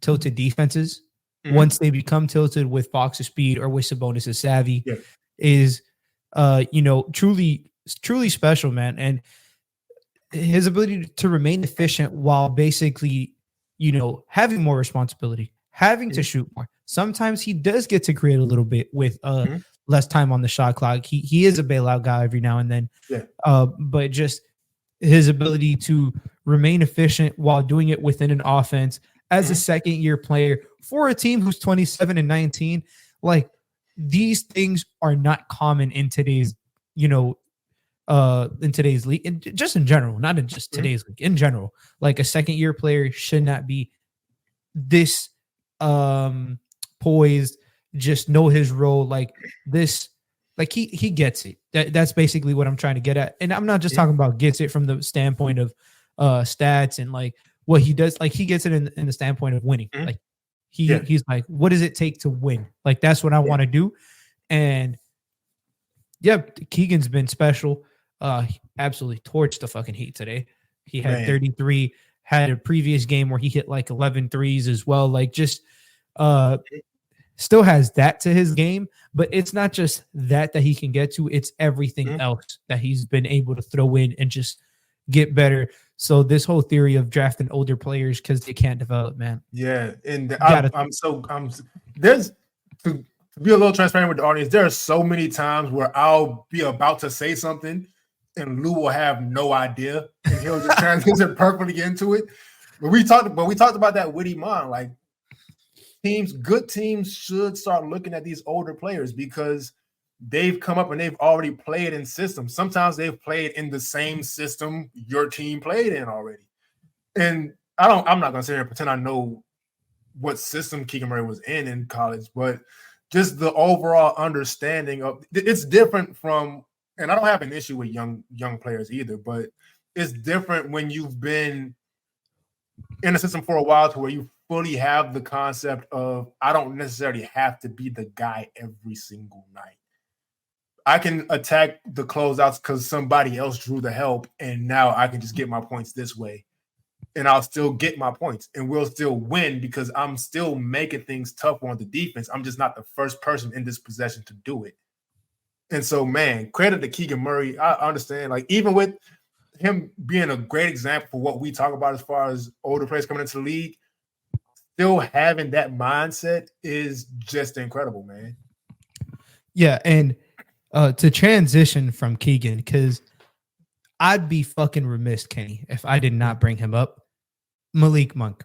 tilted defenses once they become tilted with Fox's speed or with Sabonis' savvy is, truly special, man. And his ability to remain efficient while basically, having more responsibility, having to shoot more. Sometimes he does get to create a little bit with less time on the shot clock. He is a bailout guy every now and then. But just his ability to remain efficient while doing it within an offense as a second-year player for a team who's 27 and 19, like, these things are not common in today's, in today's league, and just in general, not in just today's league, in general. Like, a second-year player should not be this poised, just know his role like this. Like, he gets it. That's basically what I'm trying to get at. And I'm not just talking about gets it from the standpoint of stats and like what he does. Like, he gets it in the standpoint of winning. Like, He's like, what does it take to win? Like, that's what I want to do. And yeah, Keegan's been special. He absolutely torched the fucking Heat today. He had 33, had a previous game where he hit like 11 threes as well. Like, just still has that to his game, but it's not just that he can get to, it's everything else that he's been able to throw in and just get better. So this whole theory of drafting older players because they can't develop, man. Yeah, and there's to be a little transparent with the audience. There are so many times where I'll be about to say something and Lou will have no idea and he'll just transition perfectly into it. But we talked about that with Iman. Like, good teams should start looking at these older players because they've come up and they've already played in systems. Sometimes they've played in the same system your team played in already. And I'm not gonna sit here and pretend I know what system Keegan Murray was in college, but just the overall understanding of it's different from, and I don't have an issue with young players either, but it's different when you've been in a system for a while to where you fully have the concept of I don't necessarily have to be the guy every single night. I can attack the closeouts because somebody else drew the help, and now I can just get my points this way. And I'll still get my points, and we'll still win because I'm still making things tough on the defense. I'm just not the first person in this possession to do it. And so, man, credit to Keegan Murray. I understand, like, even with him being a great example for what we talk about as far as older players coming into the league, still having that mindset is just incredible, man. Yeah, and to transition from Keegan, because I'd be fucking remiss, Kenny, if I did not bring him up. Malik Monk.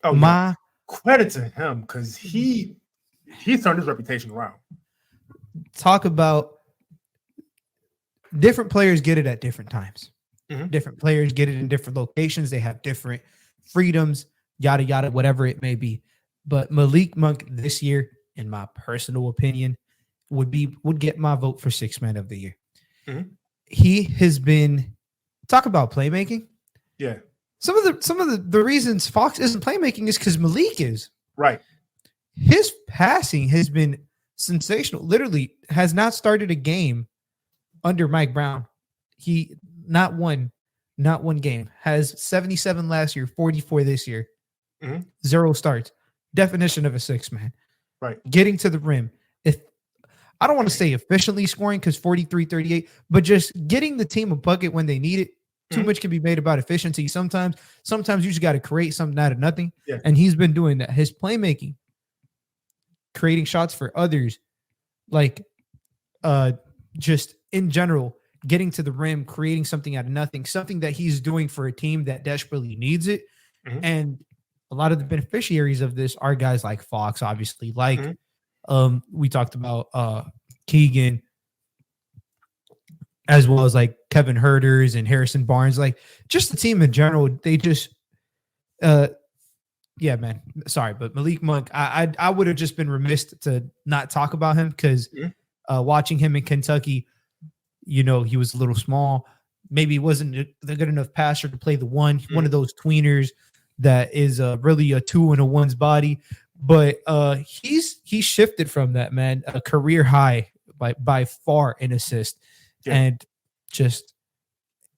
Oh, credit to him because he turned his reputation around. Talk about different players get it at different times. Mm-hmm. Different players get it in different locations. They have different freedoms, yada, yada, whatever it may be. But Malik Monk this year, in my personal opinion, would get my vote for Sixth Man of the Year. Mm-hmm. He has been, talk about playmaking. Yeah. Some of the reasons Fox isn't playmaking is because Malik is. Right. His passing has been sensational. Literally has not started a game under Mike Brown. He not one game. Has 77 last year, 44 this year. Mm-hmm. 0 starts. Definition of a sixth man. Right. Getting to the rim. If I don't want to say efficiently scoring because 43-38, but just getting the team a bucket when they need it. Too much can be made about efficiency. Sometimes you just got to create something out of nothing. Yeah. And he's been doing that. His playmaking, creating shots for others, like just in general, getting to the rim, creating something out of nothing, something that he's doing for a team that desperately needs it. Mm-hmm. And a lot of the beneficiaries of this are guys like Fox, obviously, like we talked about Keegan, as well as like Kevin Herters and Harrison Barnes, like just the team in general. They just, yeah, man. Sorry, but Malik Monk, I would have just been remiss to not talk about him because watching him in Kentucky, you know, he was a little small. Maybe he wasn't the good enough passer to play the one of those tweeners that is really a 2 in a 1's body. But he's shifted from that, man. A career high by far in assist. Yeah. And just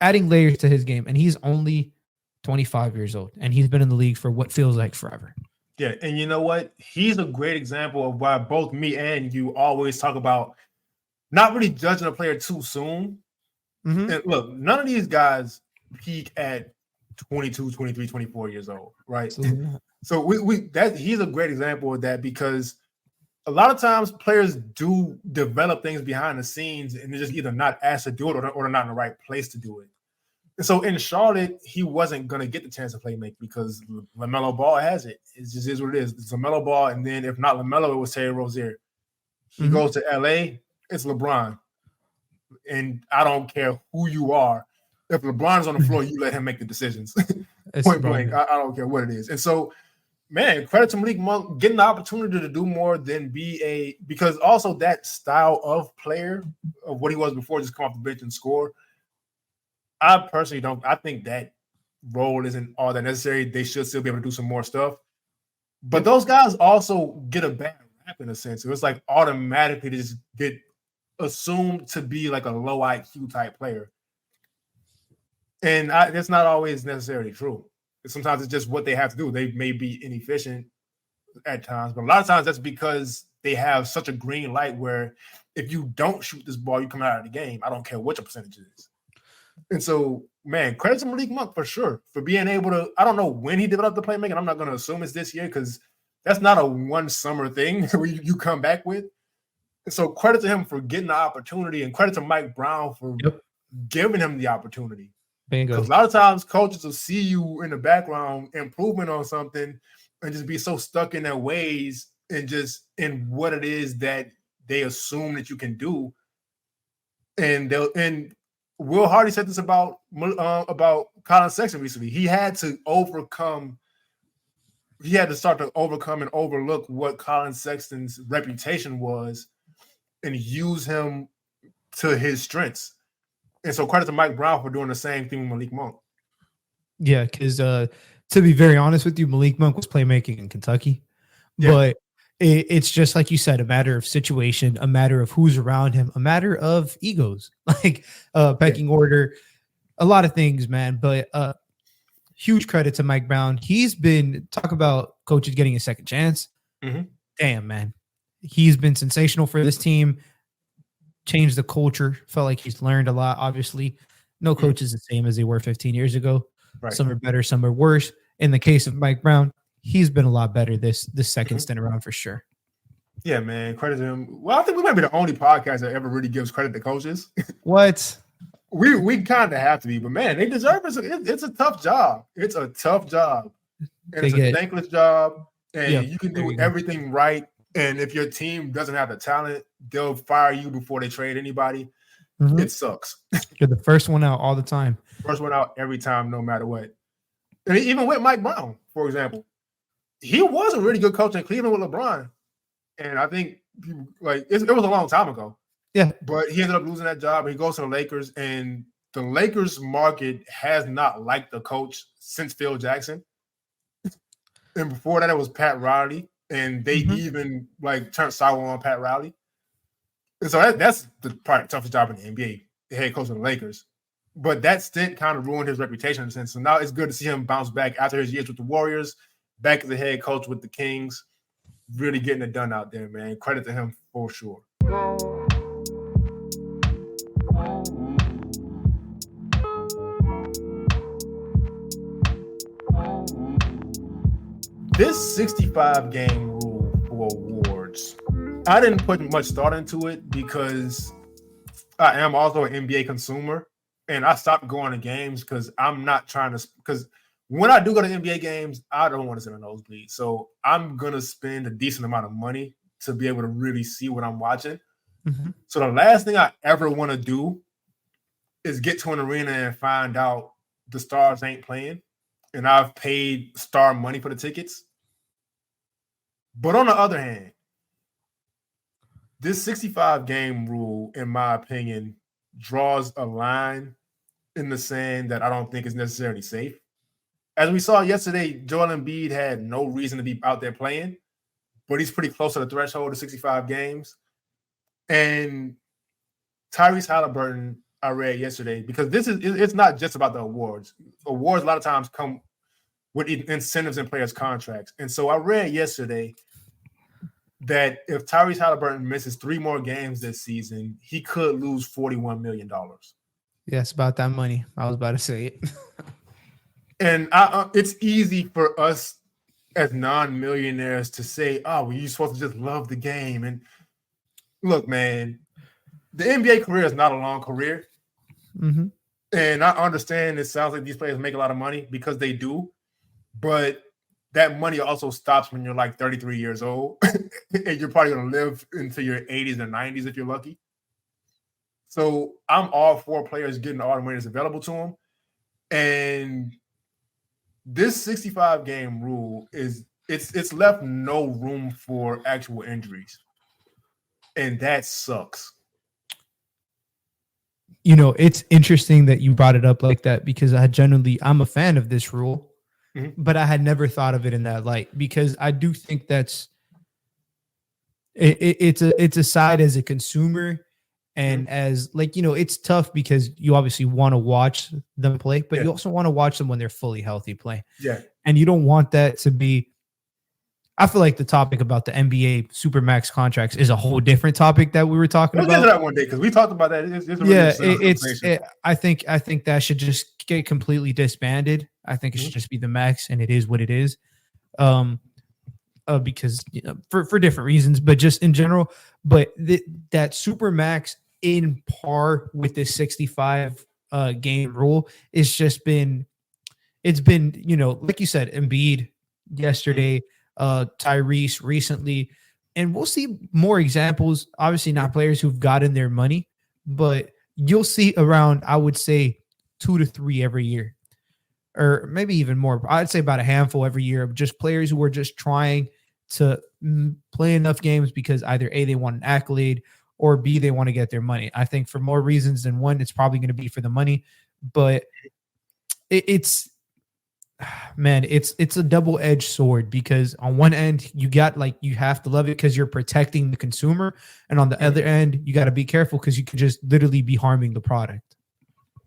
adding layers to his game. And he's only 25 years old. And he's been in the league for what feels like forever. Yeah. And you know what? He's a great example of why both me and you always talk about not really judging a player too soon. Mm-hmm. And look, none of these guys peak at 22, 23, 24 years old, right? So he's a great example of that because a lot of times players do develop things behind the scenes and they're just either not asked to do it or they're not in the right place to do it. And so in Charlotte, he wasn't going to get the chance to play make because LaMelo Ball has it. It just is what it is. It's LaMelo Ball, and then if not LaMelo, it was Terry Rozier. He goes to LA, it's LeBron. And I don't care who you are. If LeBron's on the floor, you let him make the decisions. Point blank. I don't care what it is. And so, man, credit to Malik Monk getting the opportunity to do more than because also that style of player of what he was before, just come off the bench and score. I personally don't. I think that role isn't all that necessary. They should still be able to do some more stuff. But those guys also get a bad rap in a sense. It was like automatically they just get assumed to be like a low IQ type player. And that's not always necessarily true. Sometimes it's just what they have to do. They may be inefficient at times, but a lot of times that's because they have such a green light where if you don't shoot this ball, you come out of the game. I don't care what your percentage is. And so, man, credit to Malik Monk for sure for being able to. I don't know when he developed the playmaking. I'm not going to assume it's this year because that's not a one summer thing where you come back with. And so, credit to him for getting the opportunity, and credit to Mike Brown for giving him the opportunity. Because a lot of times, coaches will see you in the background improving on something and just be so stuck in their ways and just in what it is that they assume that you can do. And Will Hardy said this about Colin Sexton recently. He had to start to overcome and overlook what Colin Sexton's reputation was and use him to his strengths. And so credit to Mike Brown for doing the same thing with Malik Monk. Yeah, because to be very honest with you, Malik Monk was playmaking in Kentucky. Yeah. But it's just like you said, a matter of situation, a matter of who's around him, a matter of egos, like pecking order, a lot of things, man. But huge credit to Mike Brown. He's been, talk about coaches getting a second chance. Mm-hmm. Damn, man. He's been sensational for this team. Changed the culture. Felt like he's learned a lot. Obviously, no coach is the same as they were 15 years ago. Right. Some are better, some are worse. In the case of Mike Brown, he's been a lot better this second stint around for sure. Yeah, man. Credit to him. Well, I think we might be the only podcast that ever really gives credit to coaches. What? we kind of have to be, but man, they deserve it. It's a tough job. It's a tough job. And it's a thankless job. And you can do everything right. And if your team doesn't have the talent, they'll fire you before they trade anybody. Mm-hmm. It sucks. You're the first one out all the time. First one out every time, no matter what. And even with Mike Brown, for example, he was a really good coach in Cleveland with LeBron. And I think it was a long time ago. Yeah. But he ended up losing that job. He goes to the Lakers, and the Lakers market has not liked the coach since Phil Jackson. And before that, it was Pat Riley. And they even turned sour on Pat Riley. And so that's probably the toughest job in the NBA, the head coach of the Lakers. But that stint kind of ruined his reputation in a sense. So now it's good to see him bounce back after his years with the Warriors, back as the head coach with the Kings, really getting it done out there, man. Credit to him for sure. This 65-game rule for awards, I didn't put much thought into it because I am also an NBA consumer, and I stopped going to games because I'm not trying to – because when I do go to NBA games, I don't want to sit in a nosebleed. So I'm going to spend a decent amount of money to be able to really see what I'm watching. Mm-hmm. So the last thing I ever want to do is get to an arena and find out the stars ain't playing. And I've paid star money for the tickets. But on the other hand, this 65-game rule, in my opinion, draws a line in the sand that I don't think is necessarily safe. As we saw yesterday, Joel Embiid had no reason to be out there playing, but he's pretty close to the threshold of 65 games. And Tyrese Halliburton, I read yesterday, because it's not just about the awards. Awards a lot of times come with incentives in players' contracts. And so I read yesterday that if Tyrese Halliburton misses 3 more games this season, he could lose $41 million. Yes, about that money. I was about to say it. And it's easy for us as non-millionaires to say, oh, well, you're supposed to just love the game. And look, man, the NBA career is not a long career. Mm-hmm. And I understand it sounds like these players make a lot of money because they do. But that money also stops when you're 33 years old. And you're probably going to live into your 80s or 90s if you're lucky. So I'm all for players getting all the money that's available to them. And this 65-game rule it's left no room for actual injuries. And that sucks. It's interesting that you brought it up like that because I'm a fan of this rule but I had never thought of it in that light, because I do think that's it's a side as a consumer. And as like, it's tough because you obviously want to watch them play, but you also want to watch them when they're fully healthy play. Yeah. And you don't want that to be, I feel like the topic about the NBA Supermax contracts is a whole different topic that we were talking about. We'll get to that one day, because we talked about that. I think that should just get completely disbanded. I think it should just be the max, and it is what it is. Because for different reasons, but just in general, but that Supermax in par with this 65 game rule is just been, it's been, like you said, Embiid yesterday, Tyrese recently, and we'll see more examples. Obviously not players who've gotten their money, but you'll see around, I would say 2 to 3 every year, or maybe even more. I'd say about a handful every year of just players who are just trying to play enough games because either A, they want an accolade, or B, they want to get their money. I think for more reasons than one, it's probably going to be for the money, but it's a double-edged sword, because on one end you got, like, you have to love it because you're protecting the consumer, and on the other end you got to be careful because you could just literally be harming the product.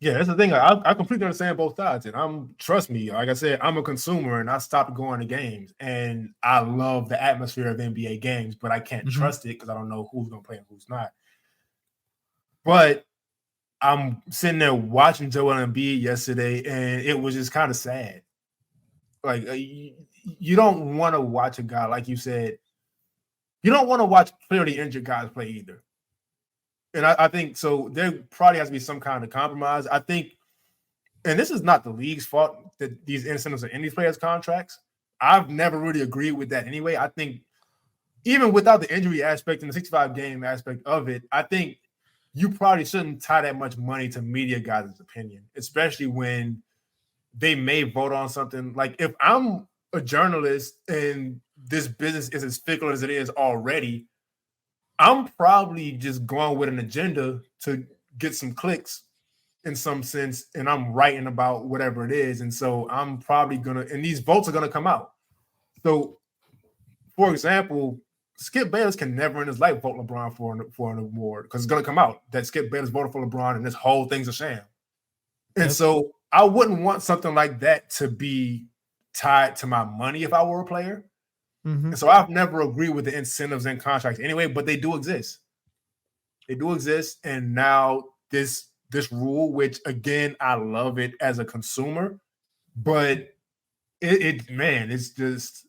Yeah, that's the thing. I completely understand both sides, and trust me, like I said, I'm a consumer, and I stopped going to games, and I love the atmosphere of NBA games, but I can't trust it because I don't know who's going to play and who's not. But I'm sitting there watching Joel Embiid yesterday, and it was just kind of sad. Like, you don't want to watch a guy, like you said, you don't want to watch clearly injured guys play either. And I think so. There probably has to be some kind of compromise. I think, and this is not the league's fault that these incentives are in these players' contracts. I've never really agreed with that anyway. I think even without the injury aspect and the 65 game aspect of it, I think you probably shouldn't tie that much money to media guys' opinion, especially when they may vote on something. Like, if I'm a journalist and this business is as fickle as it is already, I'm probably just going with an agenda to get some clicks in some sense, and I'm writing about whatever it is. And so I'm probably and these votes are going to come out. So, for example, Skip Bayless can never in his life vote LeBron for an award, because it's going to come out that Skip Bayless voted for LeBron and this whole thing's a sham. And so I wouldn't want something like that to be tied to my money if I were a player. And so I've never agreed with the incentives and contracts anyway, but they do exist. They do exist. And now this rule, which again, I love it as a consumer, but it's just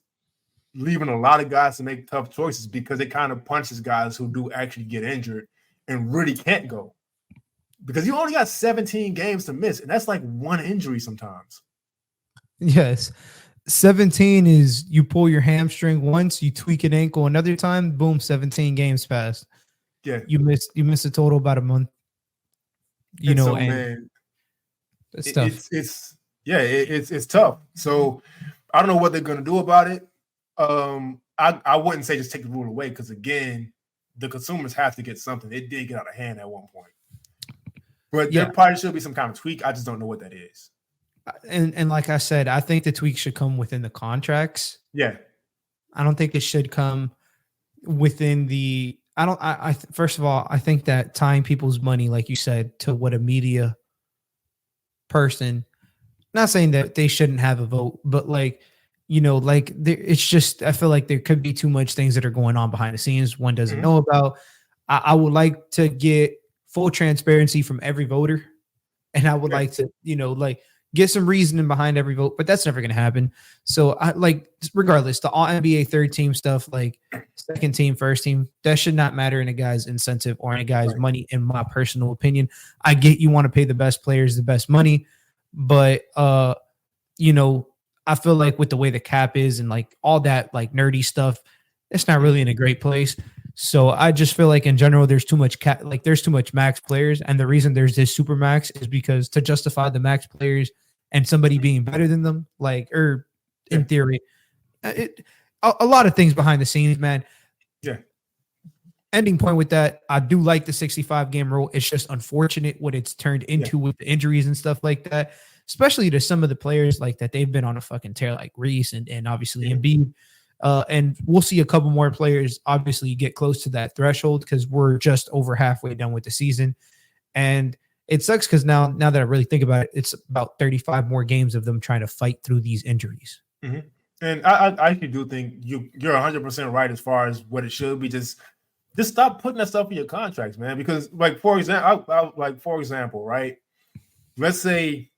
leaving a lot of guys to make tough choices, because it kind of punches guys who do actually get injured and really can't go, because you only got 17 games to miss. And that's like one injury sometimes. Yes. 17 is you pull your hamstring once, you tweak an ankle another time, boom, 17 games passed. Yeah. You miss a total about a month. Man, it's tough. It's tough. So I don't know what they're gonna do about it. I wouldn't say just take the rule away, because again, the consumers have to get something. It did get out of hand at one point. But there probably should be some kind of tweak. I just don't know what that is. And like I said, I think the tweak should come within the contracts. Yeah. I don't think it should come within the, first of all, I think that tying people's money, like you said, to what a media person, not saying that they shouldn't have a vote, but it's just, I feel like there could be too much things that are going on behind the scenes one doesn't know about. I would like to get full transparency from every voter. And I would like to, get some reasoning behind every vote, but that's never going to happen. So regardless, the all NBA third team stuff, like second team, first team, that should not matter in a guy's incentive or in a guy's money, in my personal opinion. I get you want to pay the best players the best money, but I feel like with the way the cap is and like all that like nerdy stuff, it's not really in a great place. So I just feel like in general, there's too much there's too much max players. And the reason there's this super max is because to justify the max players and somebody being better than them, in theory, a lot of things behind the scenes, man. Yeah. Ending point with that, I do like the 65 game rule. It's just unfortunate what it's turned into with the injuries and stuff like that. especially to some of the players like that they've been on a fucking tear, like Reese and obviously Embiid. And we'll see a couple more players obviously get close to that threshold because we're just over halfway done with the season. And it sucks because now that I really think about it, it's about 35 more games of them trying to fight through these injuries. Mm-hmm. And I actually do think you're 100% right as far as what it should be. Just stop putting that stuff in your contracts, man. Because like for example, right? Let's say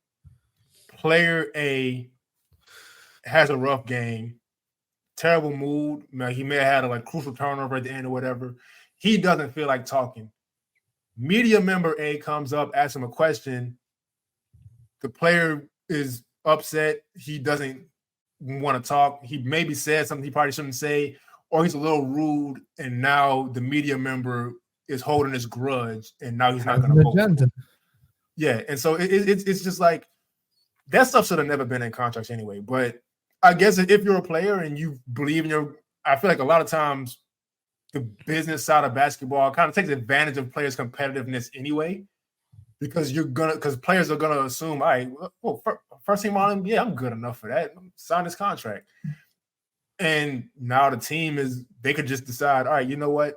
player A has a rough game, terrible mood. He may have had a crucial turnover at the end or whatever. He doesn't feel like talking. Media member A comes up, asks him a question. The player is upset. He doesn't want to talk. He maybe said something he probably shouldn't say, or he's a little rude, and now the media member is holding his grudge, and now he's not going to vote. Yeah, and so it's just like that stuff should have never been in contracts anyway. But I guess if you're a player and you believe in I feel like a lot of times the business side of basketball kind of takes advantage of players' competitiveness anyway, because players are gonna assume, all right, well, first team all NBA, I'm good enough for that. Sign this contract. And now the team they could just decide, all right, you know what?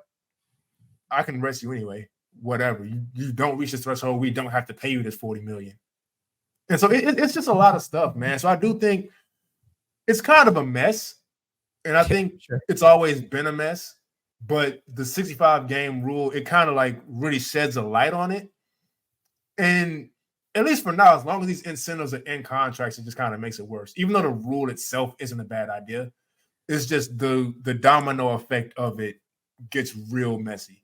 I can rest you anyway. Whatever. You don't reach this threshold, we don't have to pay you this $40 million. And so it's just a lot of stuff, man. So I do think it's kind of a mess. And I think it's always been a mess. But the 65 game rule, it kind of like really sheds a light on it. And at least for now, as long as these incentives are in contracts, it just kind of makes it worse. Even though the rule itself isn't a bad idea, it's just the domino effect of it gets real messy.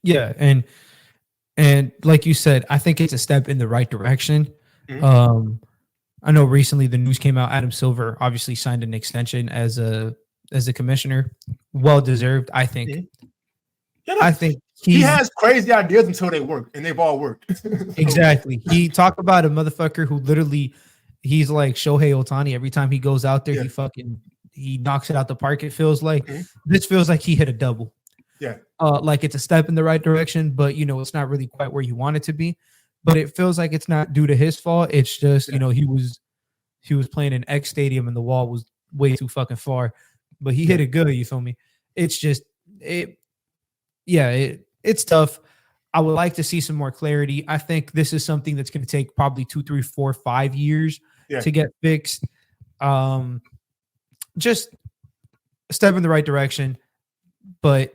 Yeah, and like you said, I think it's a step in the right direction. Mm-hmm. I know recently the news came out. Adam Silver obviously signed an extension as a commissioner. Well deserved, I think. Yeah, I think he has crazy ideas until they work, and they've all worked. Exactly. He talked about a motherfucker who literally, he's like Shohei Ohtani. Every time he goes out there, he knocks it out the park. It feels like this feels like he hit a double. Yeah. Like it's a step in the right direction, but it's not really quite where you want it to be. But it feels like it's not due to his fault. It's just he was playing in X Stadium and the wall was way too fucking far, but he hit it good. You feel me? It's just it's tough. I would like to see some more clarity. I think this is something that's going to take probably 2, 3, 4, 5 years to get fixed. Just a step in the right direction, but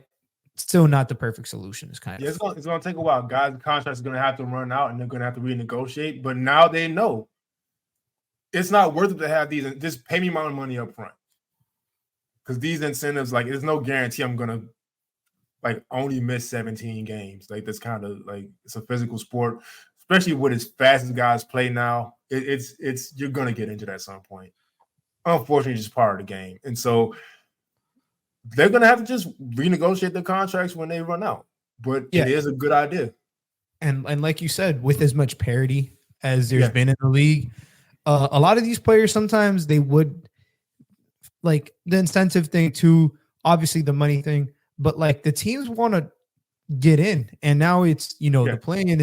still not the perfect solution. It's kind of it's going to take a while. Guys' contracts are going to have to run out, and they're going to have to renegotiate. But now they know it's not worth it to have these. Just pay me my money up front, because these incentives, like, there's no guarantee I'm going to only miss 17 games. Like, that's kind of like, it's a physical sport, especially with as fast as guys play now. It's you're going to get injured at some point. Unfortunately, it's just part of the game, and so they're going to have to just renegotiate their contracts when they run out. But it is a good idea. And like you said, with as much parity as there's been in the league, a lot of these players, sometimes they would like the incentive thing too, obviously the money thing, but like the teams want to get in. And now it's, the play-in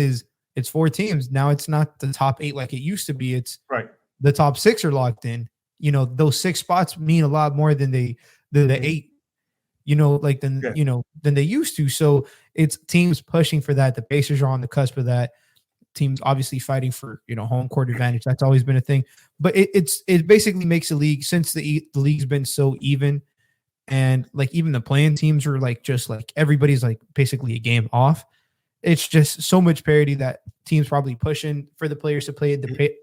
it's 4 teams. Now it's not the top 8 like it used to be. It's the top 6 are locked in. Those 6 spots mean a lot more than the 8. Than they used to. So it's teams pushing for that. The Pacers are on the cusp of that. Teams obviously fighting for home court advantage. That's always been a thing. But it basically makes the league, since the league's been so even, and like even the playing teams are like just like everybody's like basically a game off. It's just so much parity that teams probably pushing for the players to play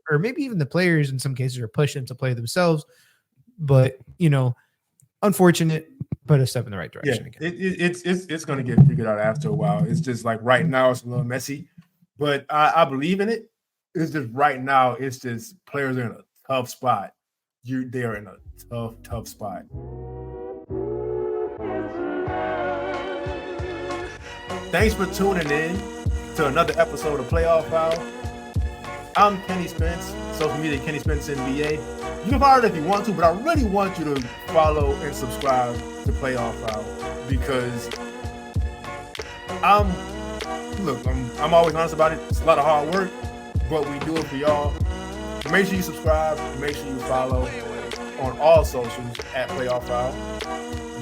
or maybe even the players in some cases are pushing to play themselves. But unfortunate, but a step in the right direction again. It's going to get figured out after a while. It's just like right now it's a little messy, but I believe in it. It's just right now it's just players are in a tough spot. They are in a tough spot. Thanks for tuning in to another episode of Playoff Foul. I'm Kenny Spence, social media KennySpenceNBA. You can follow it if you want to, but I really want you to follow and subscribe to Playoff Foul, because I'm always honest about it. It's a lot of hard work, but we do it for y'all. Make sure you subscribe. Make sure you follow on all socials at Playoff Foul.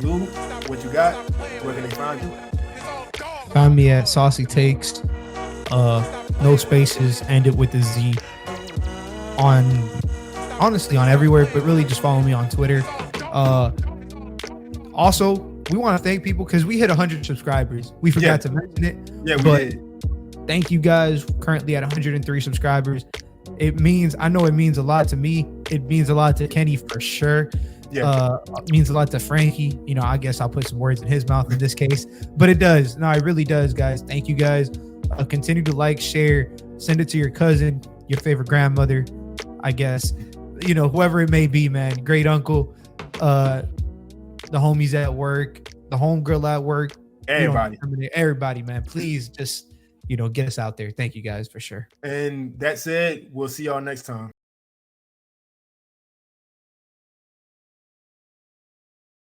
Lou, what you got? Where can they find you? Find me at SaucyTakes. No spaces, end it with a Z. Honestly on everywhere, but really just follow me on Twitter. Also, we want to thank people because we hit 100 subscribers. We forgot to mention it. Yeah, we did. Thank you guys. Currently at 103 subscribers. I know it means a lot to me. It means a lot to Kenny for sure. Yeah. It means a lot to Frankie. I guess I'll put some words in his mouth in this case, but it does. No, it really does, guys. Thank you guys. Continue to like, share, send it to your cousin, your favorite grandmother, I guess, whoever it may be, man. Great uncle, the homies at work, the homegirl at work, everybody, man. Please just, get us out there. Thank you guys for sure. And that said, we'll see y'all next time.